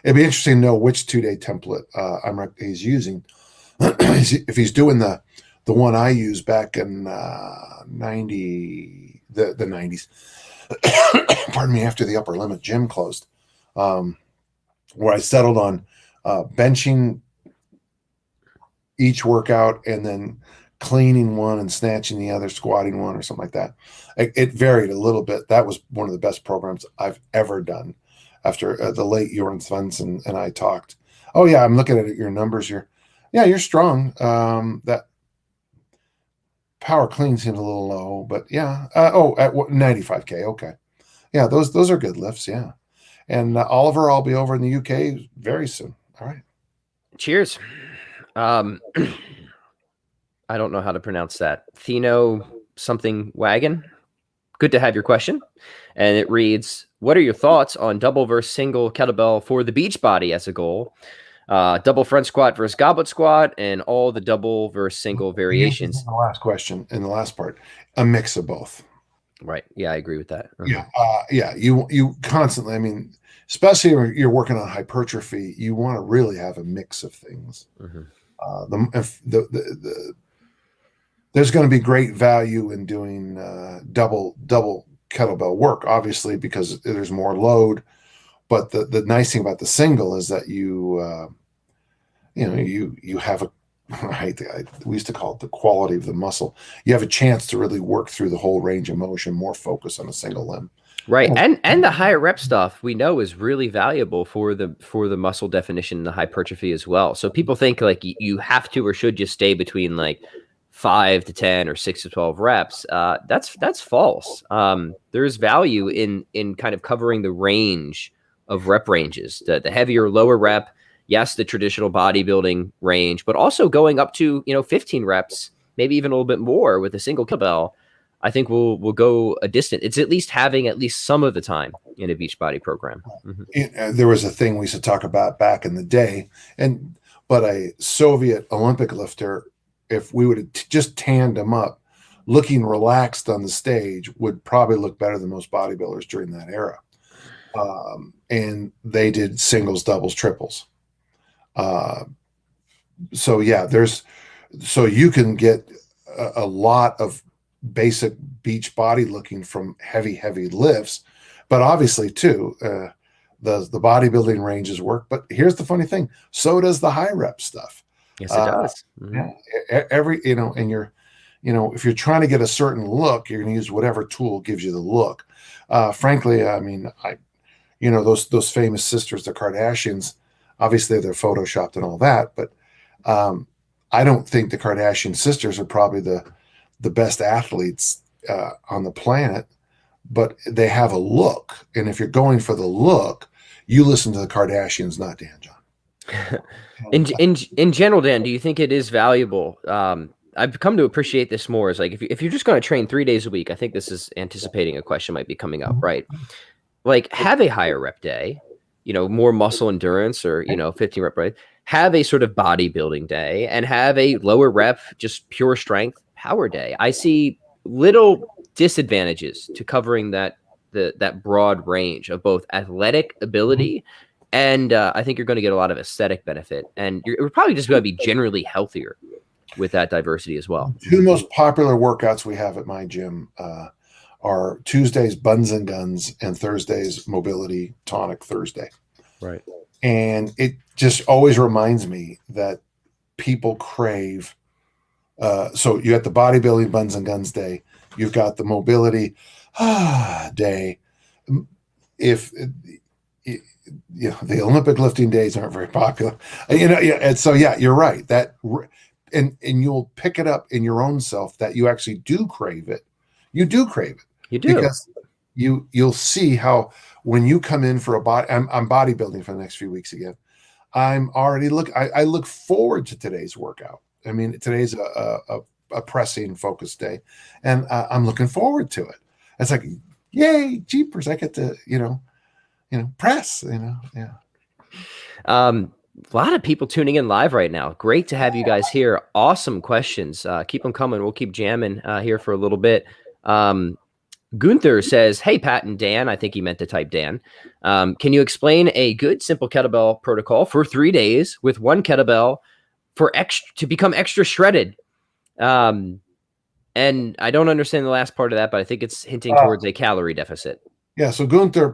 It'd be interesting to know which 2-day template he's using. If he's doing the one I used back in the 90s, pardon me, after the Upper Limit gym closed, where I settled on benching each workout and then cleaning one and snatching the other, squatting one or something like that. It varied a little bit. That was one of the best programs I've ever done. After the late Jorn Svensson and I talked, oh yeah, I'm looking at your numbers here. Yeah, you're strong. That power clean seems a little low, but yeah. At 95K. Okay. Yeah, those are good lifts. Yeah. And Oliver, I'll be over in the UK very soon. All right. Cheers. I don't know how to pronounce that. Thino something wagon. Good to have your question. And it reads, what are your thoughts on double versus single kettlebell for the beach body as a goal? Double front squat versus goblet squat, and all the double versus single variations. The last question in the last part, a mix of both. Right. Yeah, I agree with that. Yeah. You constantly, I mean, especially when you're working on hypertrophy, you want to really have a mix of things. There's going to be great value in doing double kettlebell work, obviously, because there's more load. But the nice thing about the single is that you have we used to call it the quality of the muscle. You have a chance to really work through the whole range of motion, more focus on a single limb. Right. And the higher rep stuff we know is really valuable for the muscle definition and the hypertrophy as well. So people think like you have to or should just stay between like 5 to 10 or 6 to 12 reps. That's false. There's value in kind of covering the range of rep ranges, the heavier, lower rep. Yes, the traditional bodybuilding range, but also going up to 15 reps, maybe even a little bit more with a single kettlebell. I think we'll go a distance. It's at least having at least some of the time in a beach body program. There was a thing we used to talk about back in the day, but a Soviet Olympic lifter, if we would have just tanned him up, looking relaxed on the stage, would probably look better than most bodybuilders during that era. And they did singles, doubles, triples. So you can get a lot of basic beach body looking from heavy lifts, but obviously too, the bodybuilding ranges work. But here's the funny thing: so does the high rep stuff. Yes, it does. Yeah, if you're trying to get a certain look, you're going to use whatever tool gives you the look. Frankly, I mean, those famous sisters, the Kardashians. Obviously, they're photoshopped and all that, but I don't think the Kardashian sisters are probably the best athletes on the planet, but they have a look. And if you're going for the look, you listen to the Kardashians, not Dan John. In general, Dan, do you think it is valuable? I've come to appreciate this more. Is like if you're just going to train 3 days a week, I think this is anticipating a question might be coming up, right? Like have a higher rep day. More muscle endurance or, 15 rep, right? Have a sort of bodybuilding day and have a lower rep, just pure strength power day. I see little disadvantages to covering that broad range of both athletic ability and I think you're going to get a lot of aesthetic benefit. And you're probably just going to be generally healthier with that diversity as well. Two most popular workouts we have at my gym are Tuesdays buns and guns and Thursdays mobility tonic Thursday. Right. And it just always reminds me that people crave. So you got the bodybuilding buns and guns day. You've got the mobility day. If the Olympic lifting days aren't very popular, and so you're right. That and you'll pick it up in your own self that you actually do crave it. You do crave it. You do, because you'll see how when you come in for I'm bodybuilding for the next few weeks again. I'm already I look forward to today's workout. I mean, today's a a pressing focus day, and I'm looking forward to it. It's like, yay, jeepers! I get to press. Yeah. A lot of people tuning in live right now. Great to have you guys here. Awesome questions. Keep them coming. We'll keep jamming here for a little bit. Gunther says, hey, Pat and Dan, I think he meant to type Dan. Can you explain a good, simple kettlebell protocol for 3 days with one kettlebell to become extra shredded? And I don't understand the last part of that, but I think it's hinting towards a calorie deficit. Yeah. So Gunther,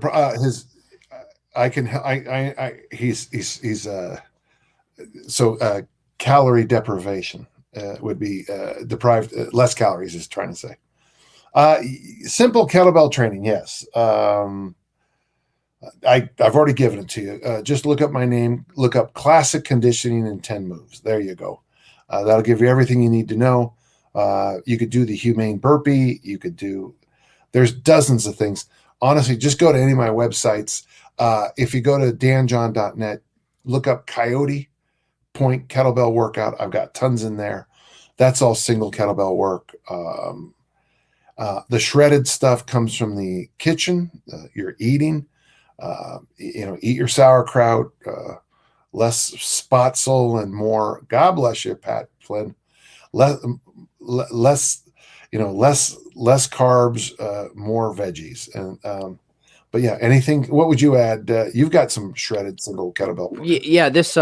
calorie deprivation would be deprived, less calories is trying to say. Simple kettlebell training. Yes. I've already given it to you. Just look up my name, look up classic conditioning in 10 moves. There you go. That'll give you everything you need to know. You could do the humane burpee. There's dozens of things. Honestly, just go to any of my websites. If you go to danjohn.net, look up Coyote Point kettlebell workout. I've got tons in there. That's all single kettlebell work. The shredded stuff comes from the kitchen. You're eating, eat your sauerkraut, less spatzel and more. God bless you, Pat Flynn. Less carbs, more veggies. And, but yeah, anything, what would you add? You've got some shredded single kettlebell. Yeah. This,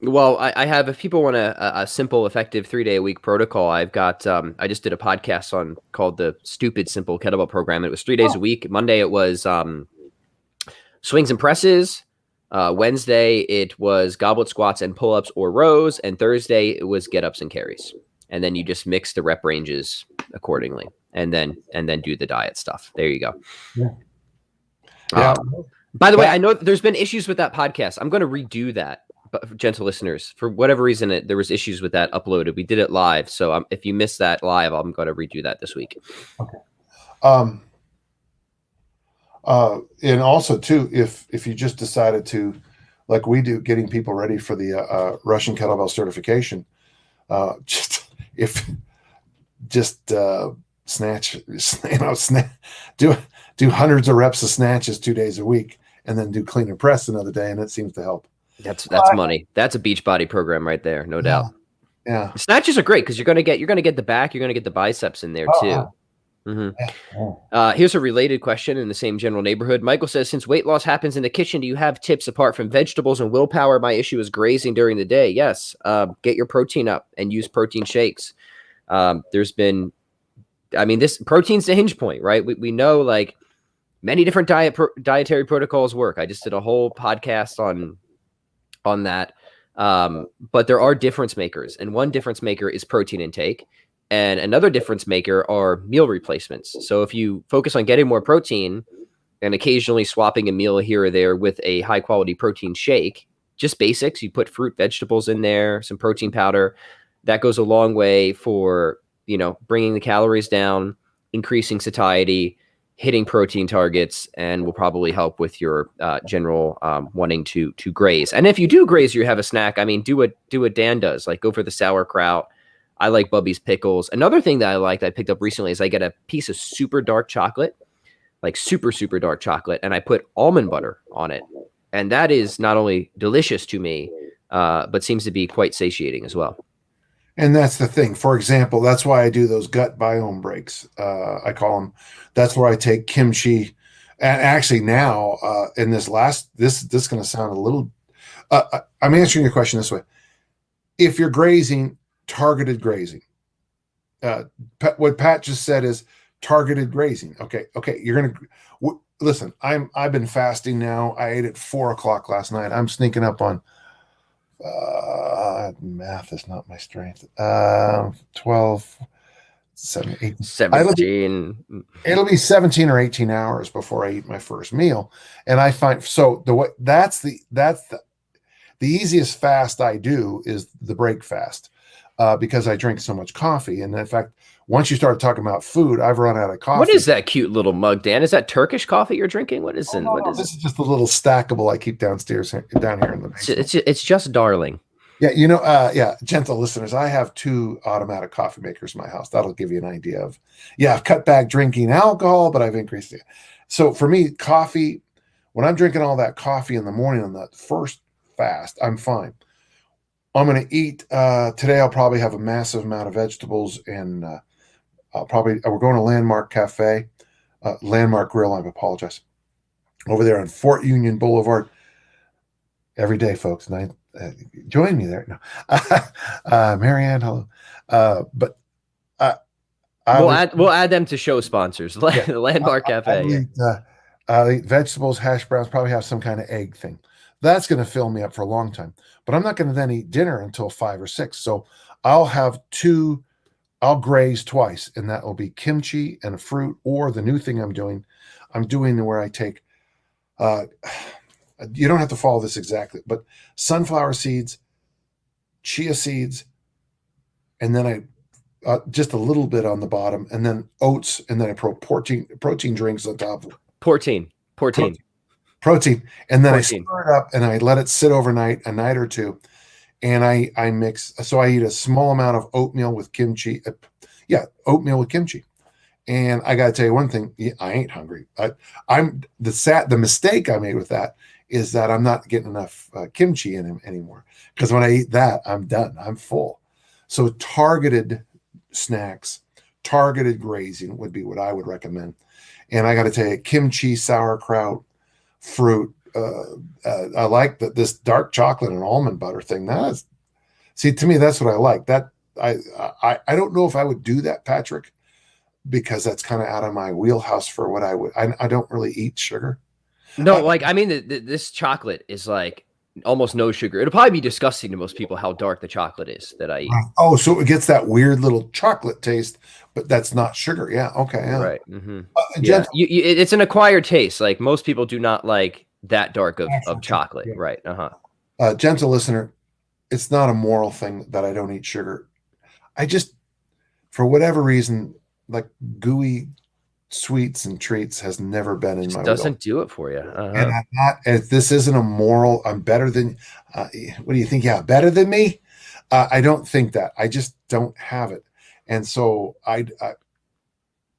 well, I have, if people want a simple, effective 3-day-a-week protocol, I've got, I just did a podcast called the Stupid Simple Kettlebell Program. It was 3 days a week. Monday, it was swings and presses. Wednesday, it was goblet squats and pull-ups or rows. And Thursday, it was get-ups and carries. And then you just mix the rep ranges accordingly, and then do the diet stuff. There you go. Yeah. By the way, I know there's been issues with that podcast. I'm going to redo that. But gentle listeners, for whatever reason, there was issues with that uploaded. We did it live, so if you missed that live, I'm going to redo that this week. Okay. And also too, if you just decided to, like we do, getting people ready for the Russian kettlebell certification, do hundreds of reps of snatches 2 days a week, and then do clean and press another day, and it seems to help. That's money. That's a beach body program right there, no doubt. Yeah. Snatches are great because you're gonna get the back, you're gonna get the biceps in there too. Mm-hmm. Here's a related question in the same general neighborhood. Michael says, since weight loss happens in the kitchen, do you have tips apart from vegetables and willpower? My issue is grazing during the day. Yes. Get your protein up and use protein shakes. This protein's the hinge point, right? We know like many different dietary protocols work. I just did a whole podcast on that. But there are difference makers, and one difference maker is protein intake, and another difference maker are meal replacements. So if you focus on getting more protein and occasionally swapping a meal here or there with a high quality protein shake, just basics, you put fruit, vegetables in there, some protein powder, that goes a long way for, bringing the calories down, increasing satiety, hitting protein targets, and will probably help with your general wanting to graze. And if you do graze, you have a snack. Do what Dan does, like go for the sauerkraut. I like Bubby's pickles. Another thing that I picked up recently is I get a piece of super dark chocolate, like super, super dark chocolate, and I put almond butter on it. And that is not only delicious to me, but seems to be quite satiating as well. And that's the thing. For example, that's why I do those gut biome breaks. I call them. That's where I take kimchi. And actually now, in this is going to sound a little. I'm answering your question this way: if you're grazing, targeted grazing. What Pat just said is targeted grazing. Okay. You're gonna listen. I've been fasting now. I ate at 4:00 last night. I'm sneaking up on. Math is not my strength. 12, 7, 8, 17. It'll be 17 or 18 hours before I eat my first meal. And I find that's the easiest fast I do is the break fast, because I drink so much coffee. And in fact, once you start talking about food, I've run out of coffee. What is that cute little mug, Dan? Is that Turkish coffee you're drinking? What is This is just a little stackable I keep down here in the basement. It's just darling. Yeah, yeah, gentle listeners, I have 2 automatic coffee makers in my house. That'll give you an idea of, yeah, I've cut back drinking alcohol, but I've increased it. So for me, coffee, when I'm drinking all that coffee in the morning on the first fast, I'm fine. I'm going to eat today. I'll probably have a massive amount of vegetables, and we're going to Landmark Cafe, Landmark Grill. I apologize. Over there on Fort Union Boulevard. Every day, folks. Join me there. No, Marianne, hello. But we'll add them to show sponsors. Yeah, the Landmark Cafe. I'll eat vegetables, hash browns, probably have some kind of egg thing. That's going to fill me up for a long time. But I'm not going to then eat dinner until 5 or 6. So I'll have 2. I'll graze twice, and that will be kimchi and a fruit. Or the new thing I'm doing where I take. You don't have to follow this exactly, but sunflower seeds, chia seeds, and then I just a little bit on the bottom, and then oats, and then I put protein drinks on top of it. Protein, and then I stir it up and I let it sit overnight, a night or 2, and I mix. So I eat a small amount of oatmeal with kimchi. Oatmeal with kimchi. And I got to tell you one thing: I ain't hungry. The mistake I made with that is that I'm not getting enough kimchi in him anymore. Because when I eat that, I'm done. I'm full. So targeted snacks, targeted grazing would be what I would recommend. And I got to tell you, kimchi, sauerkraut, fruit. I like this dark chocolate and almond butter thing. To me, that's what I like. That I don't know if I would do that, Patrick, because that's kind of out of my wheelhouse for what I would. I don't really eat sugar. No, this chocolate is like almost no sugar. It'll probably be disgusting to most people how dark the chocolate is that I eat. Oh, so it gets that weird little chocolate taste, but that's not sugar. Yeah. Okay. Yeah. Right. Mm-hmm. It's an acquired taste. Like most people do not like that dark of chocolate. Yeah. Right. Gentle listener, it's not a moral thing that I don't eat sugar. I just, for whatever reason, like gooey sweets and treats has never been in my will. Doesn't do it for you. And I'm not, and this isn't a moral, I'm better than, what do you think? Yeah, better than me? I don't think that. I just don't have it. And so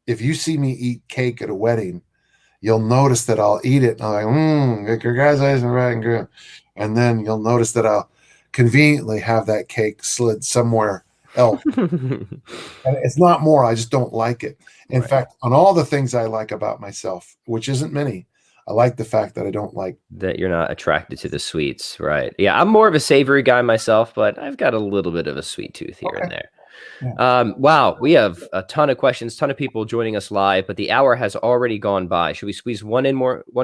if you see me eat cake at a wedding, you'll notice that I'll eat it. And I'm like, congratulations, and then you'll notice that I'll conveniently have that cake slid somewhere else. And it's not more, I just don't like it. In fact, on all the things I like about myself, which isn't many, I like the fact that I don't like that you're not attracted to the sweets. Right. Yeah. I'm more of a savory guy myself, but I've got a little bit of a sweet tooth here and there. Yeah. Wow. We have a ton of questions, ton of people joining us live, but the hour has already gone by. Should we squeeze one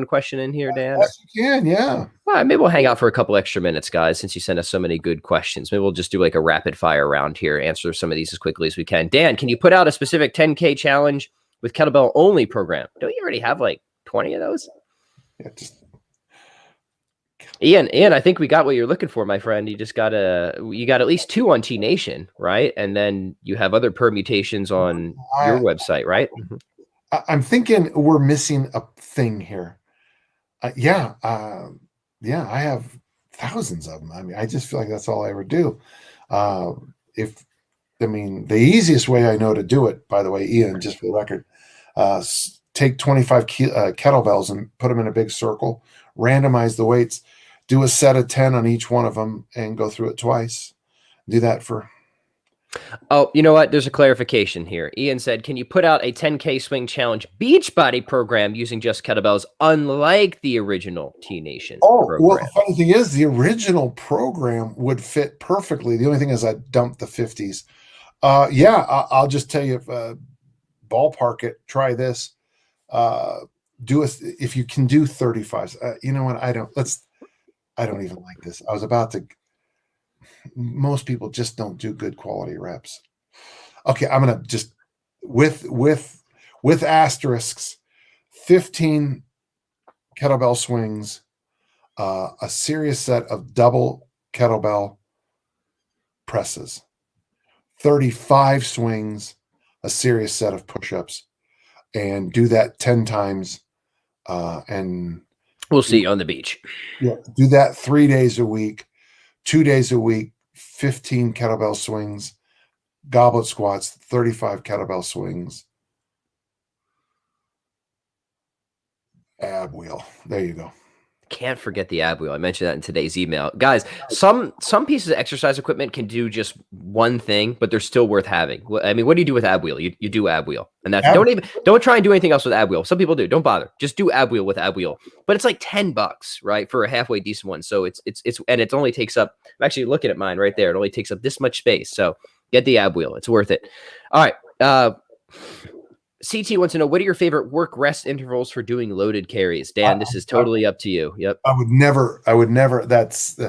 question in here, Dan? Yes, you can. Yeah. All right, maybe we'll hang out for a couple extra minutes, guys, since you sent us so many good questions. Maybe we'll just do like a rapid fire round here, answer some of these as quickly as we can. Dan, can you put out a specific 10K challenge with kettlebell only program? Don't you already have like 20 of those? Yeah, Ian, I think we got what you're looking for, my friend. You got at least 2 on T Nation, right? And then you have other permutations on your website, right? I'm thinking we're missing a thing here. I have thousands of them. I mean, I just feel like that's all I ever do. The easiest way I know to do it, by the way, Ian, just for the record, take 25 kettlebells and put them in a big circle, randomize the weights, do a set of 10 on each one of them, and go through it twice. Do that for. Oh, you know what? There's a clarification here. Ian said, can you put out a 10K swing challenge beach body program using just kettlebells, unlike the original T Nation program? Well, the funny thing is, the original program would fit perfectly. The only thing is I dumped the 50s. I'll just tell you, ballpark it, try this. If you can do 35s. You know what? I don't even like this. I was about to. Most people just don't do good quality reps. Okay, I'm gonna just with asterisks, 15 kettlebell swings, a serious set of double kettlebell presses, 35 swings, a serious set of push-ups, and do that 10 times. And we'll see you on the beach. Yeah, do that 3 days a week, 2 days a week, 15 kettlebell swings, goblet squats, 35 kettlebell swings, ab wheel. There you go. Can't forget the ab wheel. I mentioned that in today's email. Guys, some pieces of exercise equipment can do just one thing, but they're still worth having. I mean, what do you do with ab wheel? You do ab wheel. And that's don't try and do anything else with ab wheel. Some people do. Don't bother. Just do ab wheel with ab wheel. But it's like $10, right? For a halfway decent one. So it's and it only takes up, I'm actually looking at mine right there. It only takes up this much space. So get the ab wheel. It's worth it. All right. CT wants to know, what are your favorite work rest intervals for doing loaded carries? Dan, this is totally up to you. Yep. I would never. That's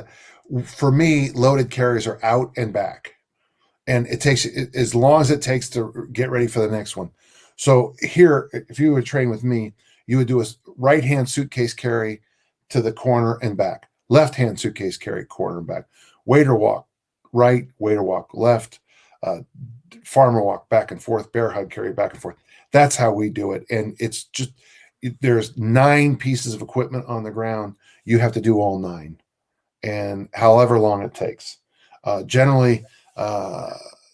for me, loaded carries are out and back. And it takes as long as it takes to get ready for the next one. So here, if you would train with me, you would do a right hand suitcase carry to the corner and back, left hand suitcase carry, corner and back, waiter walk right, waiter walk left, farmer walk back and forth, bear hug carry back and forth. That's how we do it. And it's just, there's 9 pieces of equipment on the ground. You have to do all 9, and however long it takes. Generally,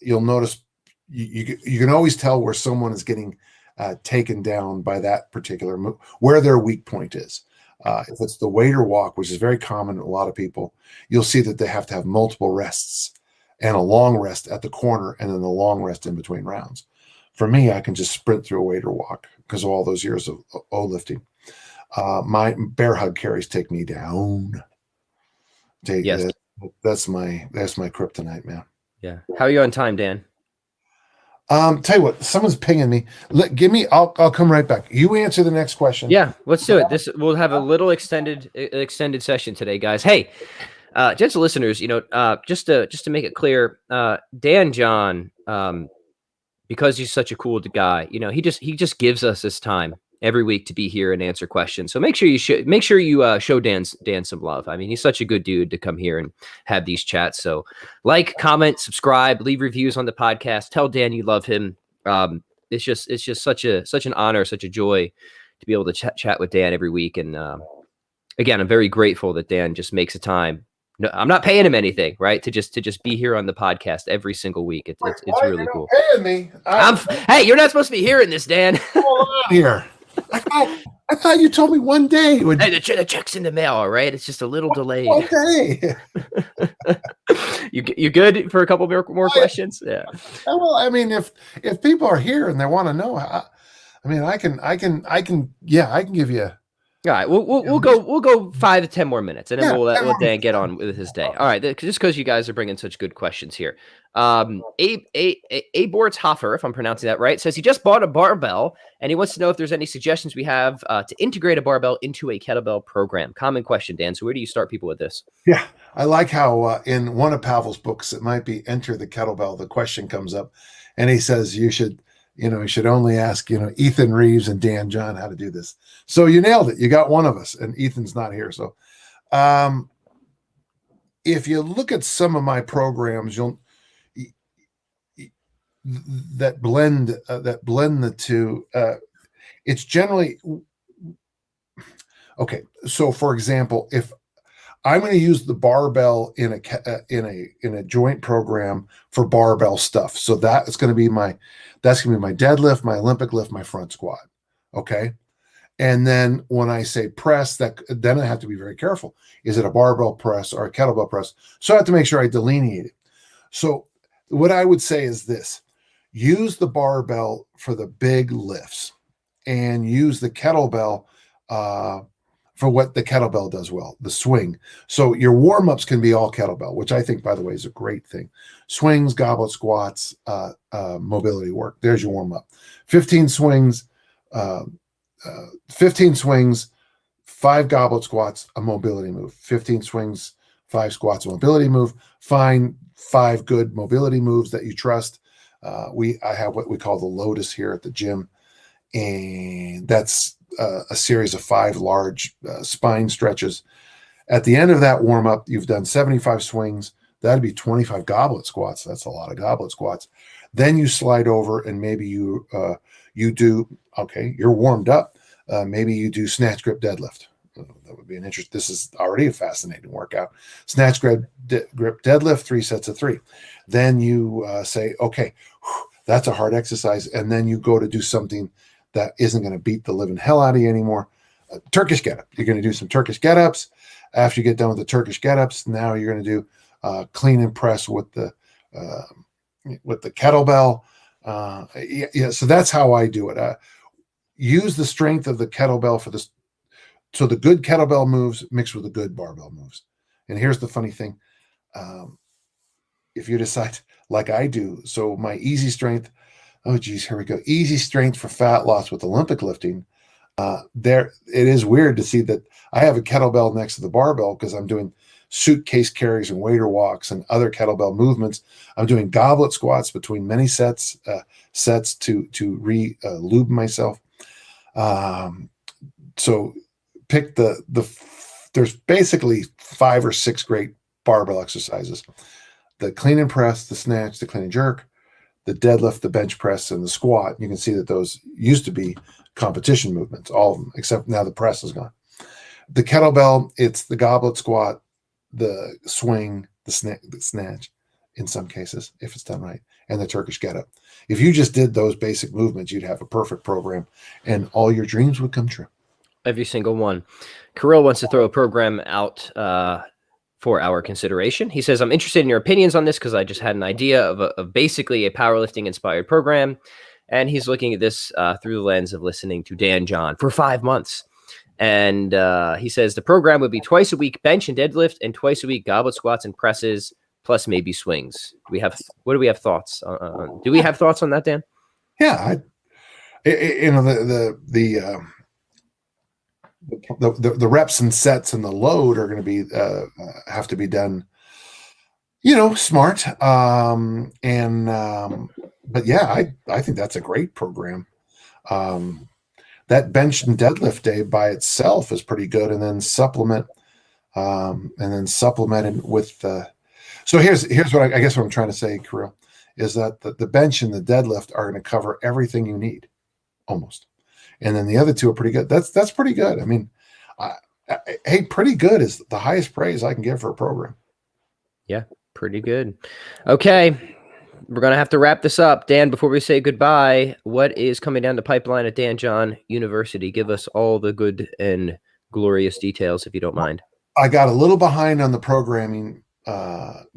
you'll notice you can always tell where someone is getting taken down by that particular move, where their weak point is. If it's the waiter walk, which is very common in a lot of people, you'll see that they have to have multiple rests and a long rest at the corner and then the long rest in between rounds. For me, I can just sprint through a waiter walk because of all those years of lifting. My bear hug carries take me down. Yes. That's my kryptonite, man. Yeah. How are you on time, Dan? Tell you what, someone's pinging me. I'll come right back. You answer the next question. Yeah, let's do it. We'll have a little extended session today, guys. Hey, gentle listeners, just to make it clear, Dan John, because he's such a cool guy, he just gives us his time every week to be here and answer questions. So make sure you show Dan some love. I mean, he's such a good dude to come here and have these chats. So like, comment, subscribe, leave reviews on the podcast. Tell Dan you love him. It's just such an honor, such a joy to be able to chat with Dan every week. And again, I'm very grateful that Dan just makes a time. No, I'm not paying him anything, right? To just be here on the podcast every single week. It's really cool. Paying me? Hey, you're not supposed to be hearing this, Dan. Hold on here. I thought you told me one day. Hey, the check's in the mail, all right? It's just a little delayed. Okay. You good for a couple more questions? Yeah. Well, I mean, if people are here and they want to know, I can give you. All right, we'll go 5 to 10 more minutes, and then we'll let Dan get on with his day. All right, just because you guys are bringing such good questions here. Aborthofer, if I'm pronouncing that right, says he just bought a barbell, and he wants to know if there's any suggestions we have to integrate a barbell into a kettlebell program. Common question, Dan. So where do you start people with this? Yeah, I like how in one of Pavel's books, it might be Enter the Kettlebell, the question comes up, and he says you should only ask, Ethan Reeves and Dan John how to do this. So you nailed it. You got one of us, and Ethan's not here. So if you look at some of my programs, that blend the two, it's generally okay. So for example, if I'm going to use the barbell in a joint program for barbell stuff, so that's going to be my deadlift, my Olympic lift, my front squat. Okay. And then when I say press, then I have to be very careful. Is it a barbell press or a kettlebell press? So I have to make sure I delineate it. So what I would say is this: use the barbell for the big lifts and use the kettlebell for what the kettlebell does well, the swing. So your warm-ups can be all kettlebell, which I think, by the way, is a great thing. Swings, goblet squats, mobility work. There's your warm-up. 15 swings, 5 goblet squats, a mobility move. 15 swings, 5 squats, a mobility move. Find 5 good mobility moves that you trust. I have what we call the Lotus here at the gym, and that's a series of 5 large spine stretches. At the end of that warm-up, you've done 75 swings. That'd be 25 goblet squats. That's a lot of goblet squats. Then you slide over and maybe you do, okay, you're warmed up. Maybe you do snatch grip deadlift. that would be an interest. This is already a fascinating workout. Snatch, grip, deadlift, 3 sets of 3. Then you say, okay, that's a hard exercise. And then you go to do something that isn't going to beat the living hell out of you anymore. Turkish get up. You're going to do some Turkish get ups. After you get done with the Turkish get ups, now you're going to do clean and press with the kettlebell. So that's how I do it. Use the strength of the kettlebell for this. So the good kettlebell moves mixed with the good barbell moves. And here's the funny thing. If you decide like I do, so my easy strength, oh geez, here we go. Easy strength for fat loss with Olympic lifting. There, it is weird to see that I have a kettlebell next to the barbell because I'm doing suitcase carries and waiter walks and other kettlebell movements. I'm doing goblet squats between many sets to lube myself. So pick there's basically 5 or 6 great barbell exercises: the clean and press, the snatch, the clean and jerk, the deadlift, the bench press, and the squat. You can see that those used to be competition movements, all of them, except now the press is gone. The kettlebell, it's the goblet squat, the swing, the snatch, in some cases, if it's done right, and the Turkish get up. If you just did those basic movements, you'd have a perfect program, and all your dreams would come true. Every single one. Kirill wants to throw a program out for our consideration. He says, I'm interested in your opinions on this because I just had an idea of basically a powerlifting-inspired program, and he's looking at this through the lens of listening to Dan John for 5 months. And he says the program would be twice a week bench and deadlift and twice a week goblet squats and presses, plus maybe swings. What do we have thoughts on? Do we have thoughts on that, Dan? Yeah, the reps and sets and the load are going to be have to be done, smart. But yeah, I think that's a great program. That bench and deadlift day by itself is pretty good, and then supplemented with so here's what I guess what I'm trying to say, Kirill, is that the bench and the deadlift are going to cover everything you need almost. And then the other two are pretty good. That's pretty good. I mean, hey, pretty good is the highest praise I can give for a program. Yeah, pretty good. Okay, we're going to have to wrap this up. Dan, before we say goodbye, what is coming down the pipeline at Dan John University? Give us all the good and glorious details, if you don't mind. I got a little behind on the programming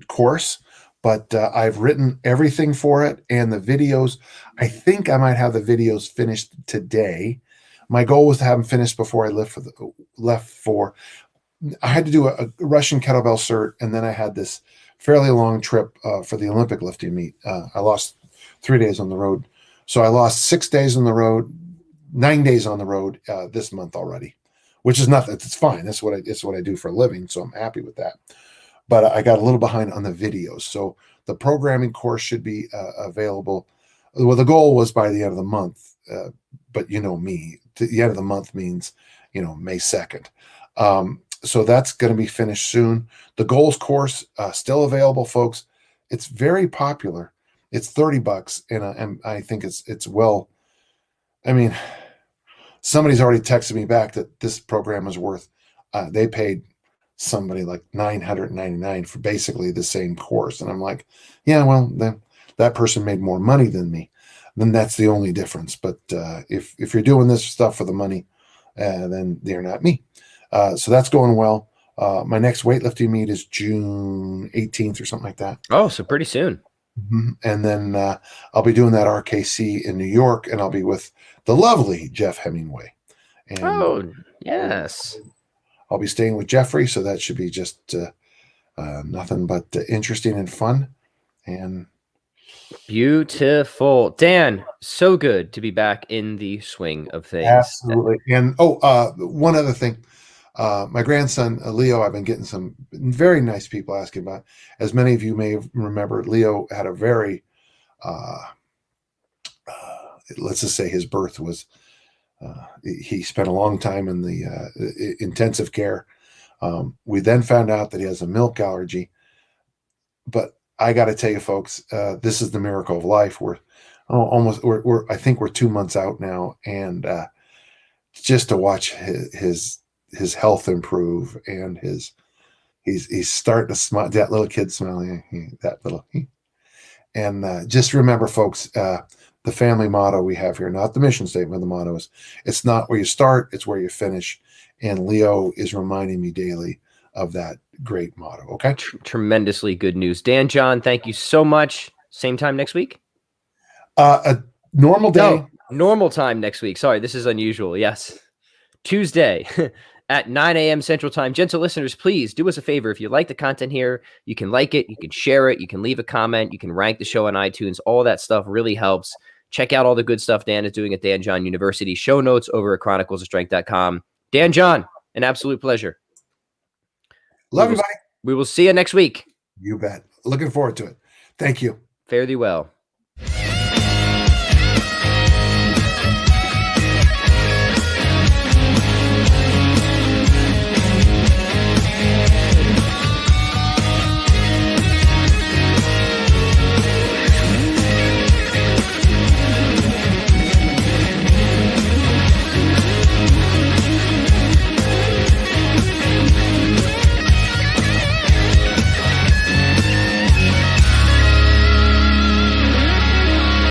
course, but I've written everything for it, and the videos, I think I might have the videos finished today. My goal was to have them finished before I left for I had to do a Russian kettlebell cert, and then I had this fairly long trip for the Olympic lifting meet. I lost 3 days on the road. So I lost 6 days on the road, 9 days on the road this month already, which is nothing. It's fine. It's what I do for a living, so I'm happy with that. But I got a little behind on the videos. So the programming course should be available. Well, the goal was by the end of the month, but you know me, the end of the month means, May 2nd. So that's going to be finished soon. The goals course still available, folks. It's very popular. It's $30, and I think it's well. I mean, somebody's already texted me back that this program is worth. They paid somebody like $999 for basically the same course, and I'm like, yeah, well, then that person made more money than me. Then that's the only difference. But if you're doing this stuff for the money, then they're not me. So that's going well. My next weightlifting meet is June 18th or something like that. Oh, so pretty soon. Mm-hmm. And then I'll be doing that RKC in New York, and I'll be with the lovely Jeff Hemingway. And, yes. I'll be staying with Jeffrey, so that should be just nothing but interesting and fun. And beautiful. Dan, so good to be back in the swing of things. Absolutely. And one other thing. My grandson, Leo, I've been getting some very nice people asking about. As many of you may remember, Leo had a very, let's just say his birth was, he spent a long time in the intensive care. We then found out that he has a milk allergy. But I got to tell you, folks, this is the miracle of life. I think we're 2 months out now. And just to watch his his health improve, and he's starting to smile. That little kid smiling, and just remember, folks, the family motto we have here, not the mission statement. The motto is, it's not where you start, it's where you finish. And Leo is reminding me daily of that great motto. Okay. Tremendously good news. Dan John, thank you so much. Same time next week? A normal day. No, normal time next week. Sorry, this is unusual. Yes. Tuesday at 9 a.m. Central Time. Gentle listeners, please do us a favor. If you like the content here, you can like it, you can share it, you can leave a comment, you can rank the show on iTunes. All that stuff really helps. Check out all the good stuff Dan is doing at Dan John University. Show notes over at chroniclesofstrength.com. Dan John, an absolute pleasure. Love you, buddy. We will see you next week. You bet. Looking forward to it. Thank you. Fare thee well.